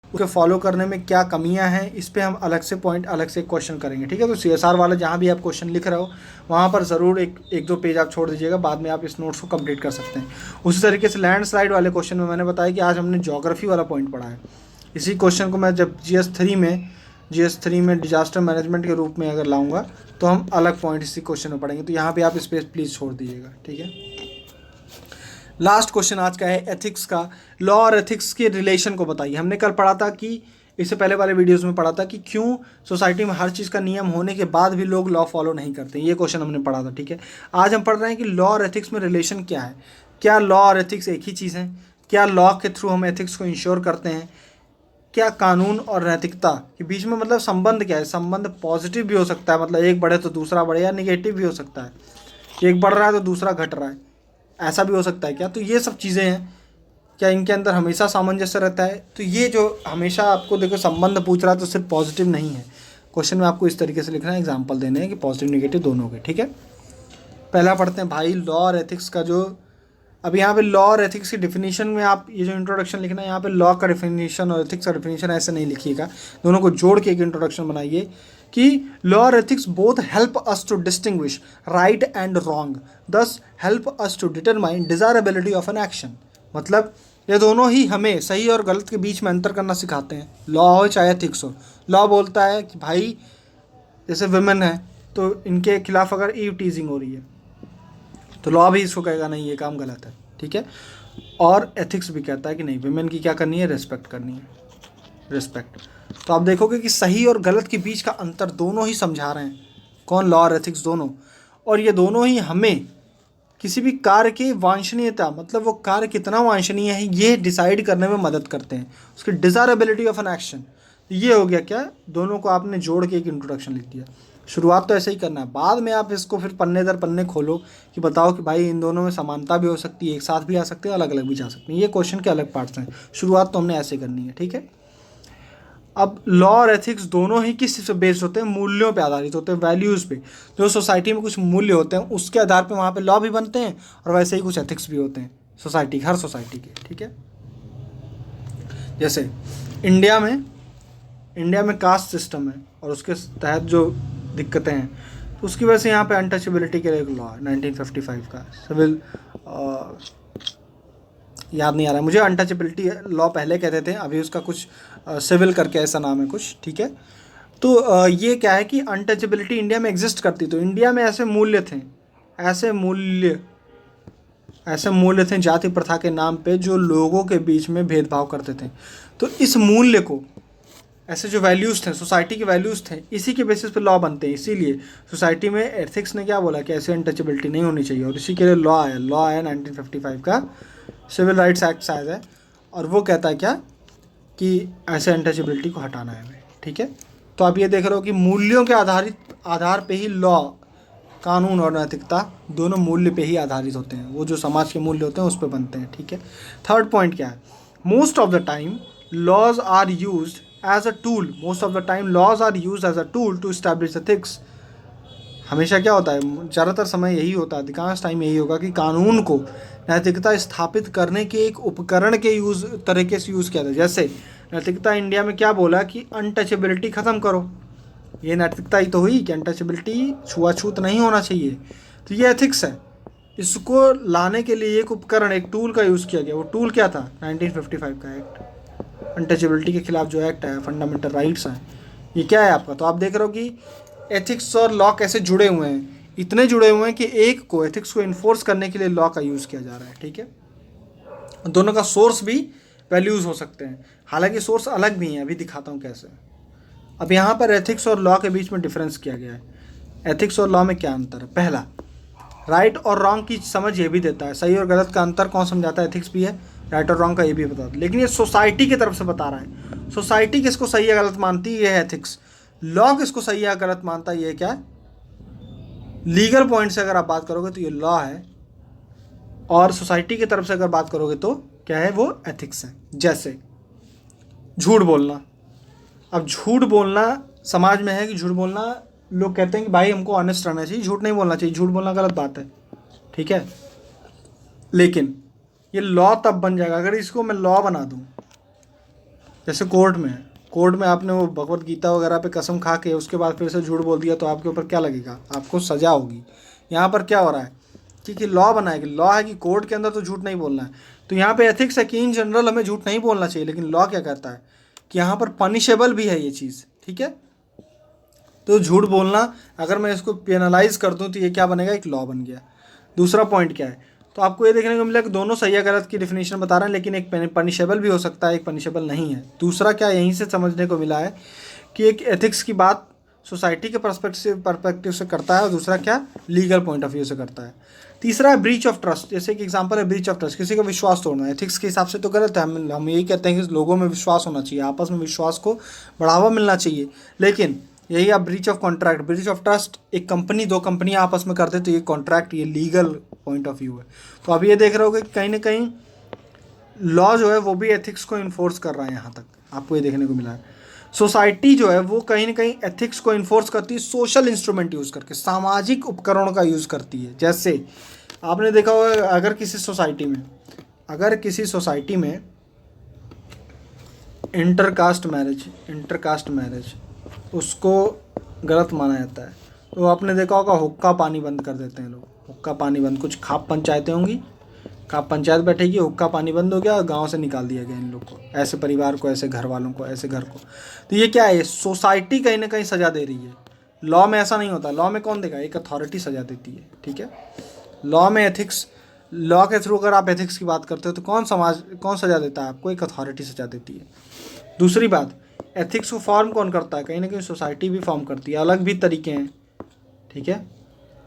उसके फॉलो करने में क्या कमियां हैं, इस पे हम अलग से क्वेश्चन करेंगे, ठीक है। तो CSR वाला जहाँ भी आप क्वेश्चन लिख रहे हो वहाँ पर ज़रूर एक दो पेज आप छोड़ दीजिएगा, बाद में आप इस नोट्स को कंप्लीट कर सकते हैं। उसी तरीके से लैंडस्लाइड वाले क्वेश्चन में मैंने बताया कि आज हमने ज्योग्राफी वाला पॉइंट पढ़ा है। इसी क्वेश्चन को मैं जब GS3 में डिजास्टर मैनेजमेंट के रूप में अगर लाऊंगा तो हम अलग पॉइंट इसी क्वेश्चन में पढ़ेंगे। तो यहाँ पे आप स्पेस प्लीज़ छोड़ दीजिएगा, ठीक है। लास्ट क्वेश्चन आज का है एथिक्स का। लॉ और एथिक्स के रिलेशन को बताइए। हमने कल पढ़ा था कि इससे पहले वाले वीडियोस में पढ़ा था कि क्यों सोसाइटी में हर चीज़ का नियम होने के बाद भी लोग लॉ फॉलो नहीं करते, ये क्वेश्चन हमने पढ़ा था, ठीक है। आज हम पढ़ रहे हैं कि लॉ और एथिक्स में रिलेशन क्या है। क्या लॉ और एथिक्स एक ही चीज़ है? क्या लॉ के थ्रू हम एथिक्स को इंश्योर करते हैं? क्या कानून और नैतिकता के बीच में मतलब संबंध क्या है? संबंध पॉजिटिव भी हो सकता है, मतलब एक बढ़े तो दूसरा बढ़े, या निगेटिव भी हो सकता है, एक बढ़ रहा है तो दूसरा घट रहा है, ऐसा भी हो सकता है क्या? तो ये सब चीज़ें हैं, क्या इनके अंदर हमेशा सामंजस्य रहता है? तो ये जो हमेशा आपको देखो संबंध पूछ रहा है तो सिर्फ पॉजिटिव नहीं है। क्वेश्चन में आपको इस तरीके से लिखना है, एग्जाम्पल देने हैं कि पॉजिटिव निगेटिव दोनों के, ठीक है। पहला पढ़ते हैं भाई लॉ और एथिक्स का। जो अब यहाँ पे लॉ और एथिक्स की डिफिनीशन में आप ये जो इंट्रोडक्शन लिखना है, यहाँ पे लॉ का डिफिनीशन और एथिक्स का डिफिनीशन ऐसे नहीं लिखिएगा, दोनों को जोड़ के एक इंट्रोडक्शन बनाइए कि लॉ और ethics both help us to distinguish right and wrong, thus help us to determine desirability of an action. मतलब ये दोनों ही हमें सही और गलत के बीच में अंतर करना सिखाते हैं, लॉ हो चाहे एथिक्स हो। लॉ बोलता है कि भाई जैसे विमेन है तो इनके खिलाफ अगर ईव टीजिंग हो रही है तो लॉ भी इसको कहेगा नहीं ये काम गलत है, ठीक है। और एथिक्स भी कहता है कि नहीं विमेन की क्या करनी है, रिस्पेक्ट करनी है, रिस्पेक्ट। तो आप देखोगे कि सही और गलत के बीच का अंतर दोनों ही समझा रहे हैं, कौन? लॉ और एथिक्स दोनों। और ये दोनों ही हमें किसी भी कार्य की वांछनीयता, मतलब वो कार्य कितना वांछनीय है, ये डिसाइड करने में मदद करते हैं, उसकी डिजायरेबिलिटी ऑफ एन एक्शन। ये हो गया क्या, दोनों को आपने जोड़ के एक इंट्रोडक्शन लिख दिया। शुरुआत तो ऐसे ही करना है, बाद में आप इसको फिर पन्ने दर पन्ने खोलो कि बताओ कि भाई इन दोनों में समानता भी हो सकती है, एक साथ भी आ सकते हैं, अलग अलग भी जा सकते हैं। ये क्वेश्चन के अलग पार्ट्स हैं, शुरुआत तो हमने ऐसे करनी है, ठीक है। अब लॉ और एथिक्स दोनों ही किस पे बेस्ड होते हैं? मूल्यों पे आधारित होते हैं, वैल्यूज़ पे। जो सोसाइटी में कुछ मूल्य होते हैं उसके आधार पे वहाँ पे लॉ भी बनते हैं, और वैसे ही कुछ एथिक्स भी होते हैं सोसाइटी, हर सोसाइटी के, ठीक है। जैसे इंडिया में कास्ट सिस्टम है और उसके तहत जो दिक्कतें हैं, तो उसकी वजह से यहाँ पे अनटचेबिलिटी के लिए एक लॉ है 1955 का, सिविल याद नहीं आ रहा है मुझे, अनटचेबिलिटी लॉ पहले कहते थे, अभी उसका कुछ सिविल करके ऐसा नाम है कुछ, ठीक है। तो ये क्या है कि अनटचेबिलिटी इंडिया में एग्जिस्ट करती, तो इंडिया में ऐसे मूल्य थे जाति प्रथा के नाम पे जो लोगों के बीच में भेदभाव करते थे। तो इस मूल्य को, ऐसे जो वैल्यूज़ थे, सोसाइटी के वैल्यूज़ थे, इसी के बेसिस पे लॉ बनते हैं। इसीलिए सोसाइटी में एथिक्स ने क्या बोला कि ऐसे अनटचेबिलिटी नहीं होनी चाहिए, और इसी के लिए लॉ आया 1955 का सिविल राइट्स एक्ट शायद है, और वो कहता है क्या कि ऐसे अनटचेबिलिटी को हटाना है हमें, ठीक है। तो आप ये देख रहे हो कि मूल्यों के आधार पे ही लॉ, कानून और नैतिकता दोनों मूल्य पे ही आधारित होते हैं, वो जो समाज के मूल्य होते हैं उस पर बनते हैं, ठीक है। थर्ड पॉइंट क्या है? Most of the time laws are used as a tool, to establish ethics. हमेशा क्या होता है, ज़्यादातर समय यही होता है, अधिकांश टाइम यही होगा कि कानून को नैतिकता स्थापित करने के एक उपकरण के तरीके से यूज़ किया था। जैसे नैतिकता इंडिया में क्या बोला कि अनटचेबिलिटी ख़त्म करो, ये नैतिकता ही तो हुई कि अनटचेबिलिटी, छुआछूत नहीं होना चाहिए, तो ये एथिक्स है। इसको लाने के लिए एक उपकरण, एक टूल का यूज़ किया गया। वो टूल क्या था? 1955 का एक्ट, अनटचेबिलिटी के खिलाफ जो एक्ट है, फंडामेंटल राइट्स हैं, ये क्या है आपका? तो आप देख रहे हो कि एथिक्स और लॉ कैसे जुड़े हुए हैं, इतने जुड़े हुए हैं कि एक को, एथिक्स को इन्फोर्स करने के लिए लॉ का यूज़ किया जा रहा है, ठीक है। दोनों का सोर्स भी वैल्यूज़ हो सकते हैं, हालांकि सोर्स अलग भी हैं, अभी दिखाता हूँ कैसे। अब यहाँ पर एथिक्स और लॉ के बीच में डिफरेंस किया गया है। एथिक्स और लॉ में क्या अंतर है? पहला, राइट और रॉन्ग की समझ ये भी देता है, सही और गलत का अंतर कौन समझाता है? एथिक्स भी है, राइट और रॉन्ग का ये भी बताता है, लेकिन ये सोसाइटी की तरफ से बता रहा है। सोसाइटी किसको सही या गलत मानती है? ये है एथिक्स। लॉ किसको सही या गलत मानता है? ये क्या है? लीगल पॉइंट से अगर आप बात करोगे तो ये लॉ है, और सोसाइटी की तरफ से अगर बात करोगे तो क्या है, वो एथिक्स है। जैसे झूठ बोलना। अब झूठ बोलना समाज में है कि झूठ बोलना, लोग कहते हैं कि भाई हमको ऑनेस्ट रहना चाहिए, झूठ नहीं बोलना चाहिए, झूठ बोलना गलत बात है, ठीक है। लेकिन ये लॉ तब बन जाएगा अगर इसको मैं लॉ बना दूं। जैसे कोर्ट में है, कोर्ट में आपने वो भगवत गीता वगैरह पे कसम खा के उसके बाद फिर से झूठ बोल दिया तो आपके ऊपर क्या लगेगा, आपको सजा होगी। यहाँ पर क्या हो रहा है, क्योंकि लॉ बनाया कि लॉ है कि कोर्ट के अंदर तो झूठ नहीं बोलना है, तो यहाँ पे एथिक्स है कि इन जनरल हमें झूठ नहीं बोलना चाहिए, लेकिन लॉ क्या कहता है कि यहाँ पर पनिशेबल भी है ये चीज़, ठीक है। तो झूठ बोलना अगर मैं इसको पेनलाइज कर दूँ तो ये क्या बनेगा, एक लॉ बन गया। दूसरा पॉइंट क्या है, तो आपको ये देखने को मिला कि दोनों सही या गलत की डिफिनेशन बता रहे हैं, लेकिन एक पनिशेबल भी हो सकता है, एक पनिशेबल नहीं है। दूसरा क्या यहीं से समझने को मिला है कि एक एथिक्स की बात सोसाइटी के परस्पेक्टिव से करता है, और दूसरा क्या लीगल पॉइंट ऑफ व्यू से करता है। तीसरा है ब्रीच ऑफ ट्रस्ट। जैसे कि एग्जांपल है ब्रीच ऑफ ट्रस्ट, किसी का विश्वास तोड़ना। एथिक्स के हिसाब से तो गलत है, हम यही कहते हैं कि लोगों में विश्वास होना चाहिए, आपस में विश्वास को बढ़ावा मिलना चाहिए। लेकिन यही आप breach of contract, breach of trust, एक कंपनी दो कंपनियां आपस में करते तो ये कॉन्ट्रैक्ट, ये लीगल पॉइंट ऑफ व्यू है। तो अब ये देख रहे होगे कि कहीं ना कहीं लॉ जो है वो भी एथिक्स को इन्फोर्स कर रहा है, यहाँ तक आपको ये देखने को मिला है। सोसाइटी जो है वो कहीं ना कहीं एथिक्स को इन्फोर्स करती है सोशल इंस्ट्रूमेंट यूज़ करके, सामाजिक उपकरणों का यूज़ करती है। जैसे आपने देखा होगा अगर किसी सोसाइटी में इंटरकास्ट मैरिज उसको गलत माना जाता है, तो आपने देखा होगा हुक्का पानी बंद कर देते हैं लोग, हुक्का पानी बंद। कुछ खाप पंचायतें होंगी, खाप पंचायत बैठेगी, हुक्का पानी बंद हो गया, गांव से निकाल दिया गया इन लोग को, ऐसे परिवार को, ऐसे घर वालों को, ऐसे घर को। तो ये क्या है, सोसाइटी कहीं ना कहीं सजा दे रही है। लॉ में ऐसा नहीं होता, लॉ में कौन देगा, एक अथॉरिटी सजा देती है, ठीक है। लॉ में एथिक्स, लॉ के थ्रू अगर आप एथिक्स की बात करते हो तो कौन सजा देता है आपको, एक अथॉरिटी सजा देती है। दूसरी बात, एथिक्स को फॉर्म कौन करता है, कहीं ना कहीं सोसाइटी भी फॉर्म करती है, अलग भी तरीके हैं, ठीक है।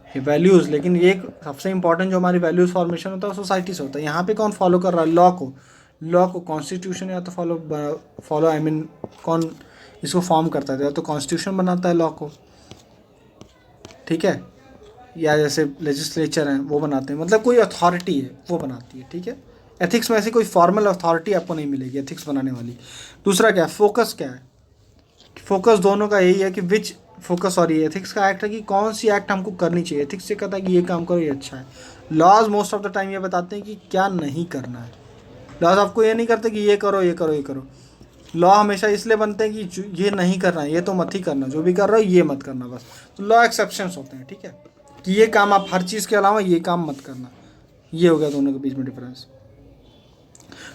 ये वैल्यूज़, लेकिन ये सबसे इंपॉर्टेंट जो हमारी वैल्यूज़ फॉर्मेशन होता है वो सोसाइटी से होता है। यहाँ पे कौन फॉलो कर रहा है, लॉ को कॉन्स्टिट्यूशन या तो फॉलो कौन इसको फॉर्म करता है, या तो कॉन्स्टिट्यूशन बनाता है लॉ को, ठीक है, या जैसे लेजिस्लेचर हैं वो बनाते हैं, मतलब कोई अथॉरिटी है वो बनाती है, ठीक है। एथिक्स में ऐसी कोई फॉर्मल अथॉरिटी आपको नहीं मिलेगी एथिक्स बनाने वाली। दूसरा क्या है, फोकस क्या है, फोकस दोनों का यही है कि एथिक्स का एक्ट है कि कौन सी एक्ट हमको करनी चाहिए। एथिक्स ये कहता है कि ये काम करो, ये अच्छा है। Laws most of the time ये बताते हैं कि क्या नहीं करना है। लॉज आपको ये नहीं करते कि ये करो ये करो ये करो। लॉ हमेशा इसलिए बनते हैं कि ये नहीं करना है, ये तो मत ही करना, जो भी कर रहे हो ये मत करना, बस। तो लॉ एक्सेप्शंस होते हैं, ठीक है, कि ये काम आप हर चीज़ के अलावा ये काम मत करना। ये हो गया दोनों के बीच में डिफरेंस।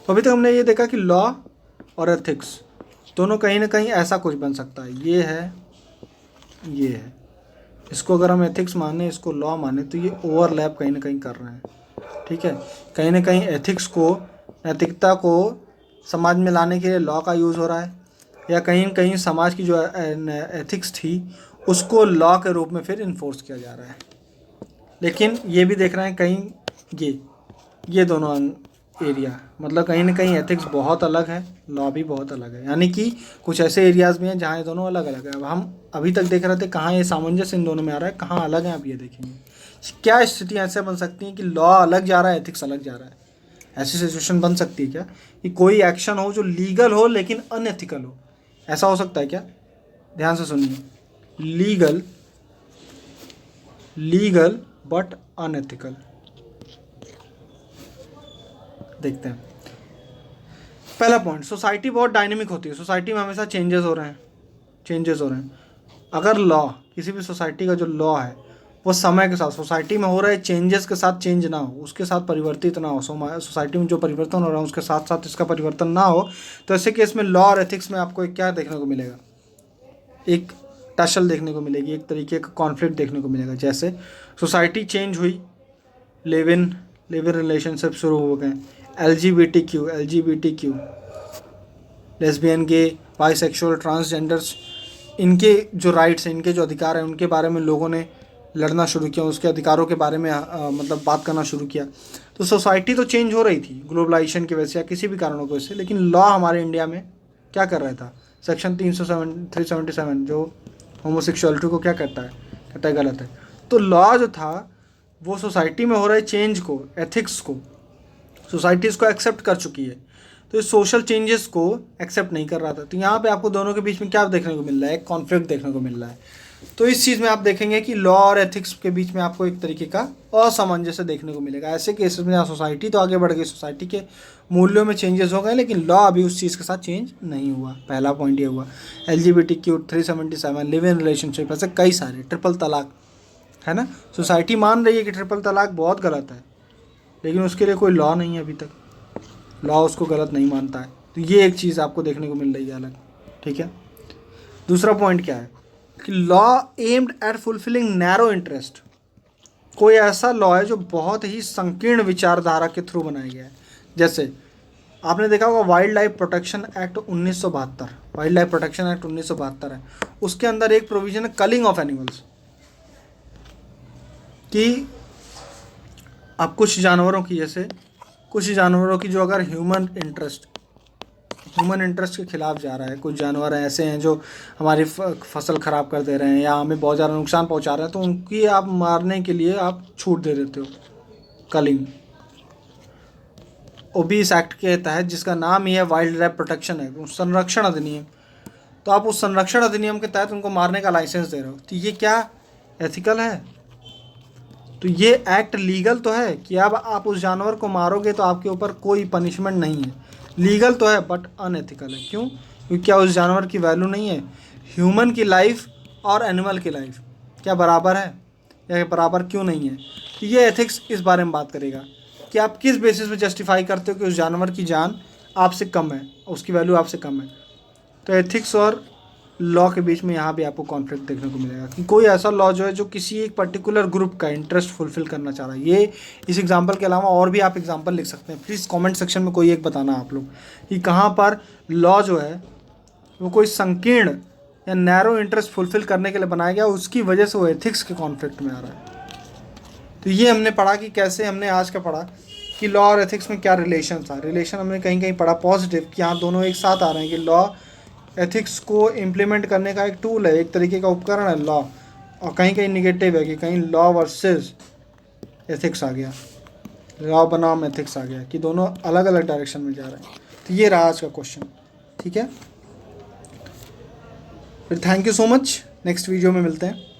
तो अभी तक हमने ये देखा कि लॉ और एथिक्स दोनों कहीं ना कहीं ऐसा कुछ बन सकता है, ये है। इसको अगर हम एथिक्स माने, इसको लॉ माने, तो ये ओवरलैप कहीं ना कहीं कर रहे हैं, ठीक है। कहीं ना कहीं एथिक्स को, नैतिकता को समाज में लाने के लिए लॉ का यूज़ हो रहा है, या कहीं कहीं समाज की जो एथिक्स थी उसको लॉ के रूप में फिर इन्फोर्स किया जा रहा है। लेकिन ये भी देख रहे हैं कहीं ये दोनों एरिया, मतलब कहीं ना कहीं एथिक्स बहुत अलग है, लॉ भी बहुत अलग है, यानी कि कुछ ऐसे एरियाज़ भी हैं जहाँ ये दोनों अलग अलग है। अब हम अभी तक देख रहे थे कहाँ ये सामंजस्य इन दोनों में आ रहा है, कहाँ अलग है, आप ये देखेंगे। क्या स्थितियाँ ऐसे बन सकती हैं कि लॉ अलग जा रहा है, एथिक्स अलग जा रहा है? ऐसी सिचुएशन बन सकती है क्या कि कोई एक्शन हो जो लीगल हो लेकिन अनएथिकल हो? ऐसा हो सकता है क्या? ध्यान से सुनिए, लीगल बट अनएथिकल। देखते हैं। पहला पॉइंट, सोसाइटी बहुत डायनेमिक होती है, सोसाइटी में हमेशा चेंजेस हो रहे हैं। अगर लॉ, किसी भी सोसाइटी का जो लॉ है वो समय के साथ, सोसाइटी में हो रहे चेंजेस के साथ चेंज ना हो, उसके साथ परिवर्तित ना हो, सोसाइटी में जो परिवर्तन हो रहा है उसके साथ साथ इसका परिवर्तन ना हो, तो ऐसे केस में लॉ और एथिक्स में आपको एक क्या देखने को मिलेगा, एक टसल देखने को मिलेगी, एक तरीके का कॉन्फ्लिक्ट देखने को मिलेगा। जैसे सोसाइटी चेंज हुई, लिव इन रिलेशनशिप शुरू हो गए, LGBTQ, लेस्बियन, गे, बाइसेक्सुअल, ट्रांसजेंडर्स, इनके जो राइट्स हैं, इनके जो अधिकार हैं, उनके बारे में लोगों ने लड़ना शुरू किया, उसके अधिकारों के बारे में मतलब बात करना शुरू किया। तो सोसाइटी तो चेंज हो रही थी ग्लोबलाइजेशन की वजह से या किसी भी कारणों की वजह से, लेकिन लॉ हमारे इंडिया में क्या कर रहा था, सेक्शन 377 जो होमोसेक्सुअलिटी को क्या कहता है गलत है। तो लॉ जो था वो सोसाइटी में हो रहे चेंज को, एथिक्स को सोसाइटी इसको एक्सेप्ट कर चुकी है, तो इस सोशल चेंजेस को एक्सेप्ट नहीं कर रहा था। तो यहाँ पे आपको दोनों के बीच में क्या देखने को मिल रहा है, एक कॉन्फ्लिक्ट देखने को मिल रहा है। तो इस चीज़ में आप देखेंगे कि लॉ और एथिक्स के बीच में आपको एक तरीके का असामंजस्य देखने को मिलेगा। ऐसे केसेस में सोसाइटी तो आगे बढ़ गई, सोसाइटी के मूल्यों में चेंजेस हो गए, लेकिन लॉ अभी उस चीज़ के साथ चेंज नहीं हुआ। पहला पॉइंट ये हुआ। LGBTQ 377, लिव इन रिलेशनशिप, ऐसे कई सारे, ट्रिपल तलाक, है ना। सोसाइटी मान रही है कि ट्रिपल तलाक बहुत गलत है, लेकिन उसके लिए कोई लॉ नहीं है अभी तक, लॉ उसको गलत नहीं मानता है। तो ये एक चीज़ आपको देखने को मिल रही है अलग, ठीक है। दूसरा पॉइंट क्या है कि law aimed at fulfilling narrow interest. कोई ऐसा लॉ है जो बहुत ही संकीर्ण विचारधारा के थ्रू बनाया गया है। जैसे आपने देखा होगा wild life protection act 1972, wild life protection act 1972 है। उसके अंदर एक प्रोविजन है कलिंग ऑफ एनिमल्स, कि अब कुछ जानवरों की, जैसे कुछ जानवरों की जो अगर ह्यूमन इंटरेस्ट के खिलाफ जा रहा है, कुछ जानवर ऐसे हैं जो हमारी फसल ख़राब कर दे रहे हैं या हमें बहुत ज़्यादा नुकसान पहुंचा रहे हैं, तो उनकी आप मारने के लिए आप छूट दे देते हो, कलिंग। ओबीस एक्ट के तहत, जिसका नाम ही है वाइल्ड लाइफ प्रोटेक्शन एक्ट, संरक्षण अधिनियम, तो आप उस संरक्षण अधिनियम के तहत उनको मारने का लाइसेंस दे रहे हो। तो ये क्या एथिकल है? तो ये एक्ट लीगल तो है कि अब आप उस जानवर को मारोगे तो आपके ऊपर कोई पनिशमेंट नहीं है, लीगल तो है, बट अनएथिकल है। क्यों? क्योंकि क्या उस जानवर की वैल्यू नहीं है? ह्यूमन की लाइफ और एनिमल की लाइफ क्या बराबर है, या बराबर क्यों नहीं है? तो ये एथिक्स इस बारे में बात करेगा कि आप किस बेसिस पे जस्टिफाई करते हो कि उस जानवर की जान आपसे कम है, उसकी वैल्यू आपसे कम है। तो एथिक्स और लॉ के बीच में यहाँ भी आपको कॉन्फ्लिक्ट देखने को मिलेगा कि कोई ऐसा लॉ जो है जो किसी एक पर्टिकुलर ग्रुप का इंटरेस्ट फुलफिल करना चाह रहा है। ये इस एग्जांपल के अलावा और भी आप एग्जांपल लिख सकते हैं। प्लीज़ कमेंट सेक्शन में कोई एक बताना आप लोग कि कहाँ पर लॉ जो है वो कोई संकीर्ण या नैरो इंटरेस्ट फुलफिल करने के लिए बनाया गया, उसकी वजह से वो एथिक्स के कॉन्फ्लिक्ट में आ रहा है। तो ये हमने पढ़ा कि कैसे, हमने आज का पढ़ा कि लॉ और एथिक्स में क्या रिलेशन था। रिलेशन हमने कहीं कहीं पढ़ा पॉजिटिव, कि यहाँ दोनों एक साथ आ रहे हैं कि लॉ एथिक्स को इम्प्लीमेंट करने का एक टूल है, एक तरीके का उपकरण है लॉ, और कहीं कहीं निगेटिव है कि कहीं लॉ वर्सेस एथिक्स आ गया, लॉ बनाम एथिक्स आ गया, कि दोनों अलग अलग डायरेक्शन में जा रहे हैं। तो ये रहा आज का क्वेश्चन, ठीक है। फिर thank you so much, next video में मिलते हैं।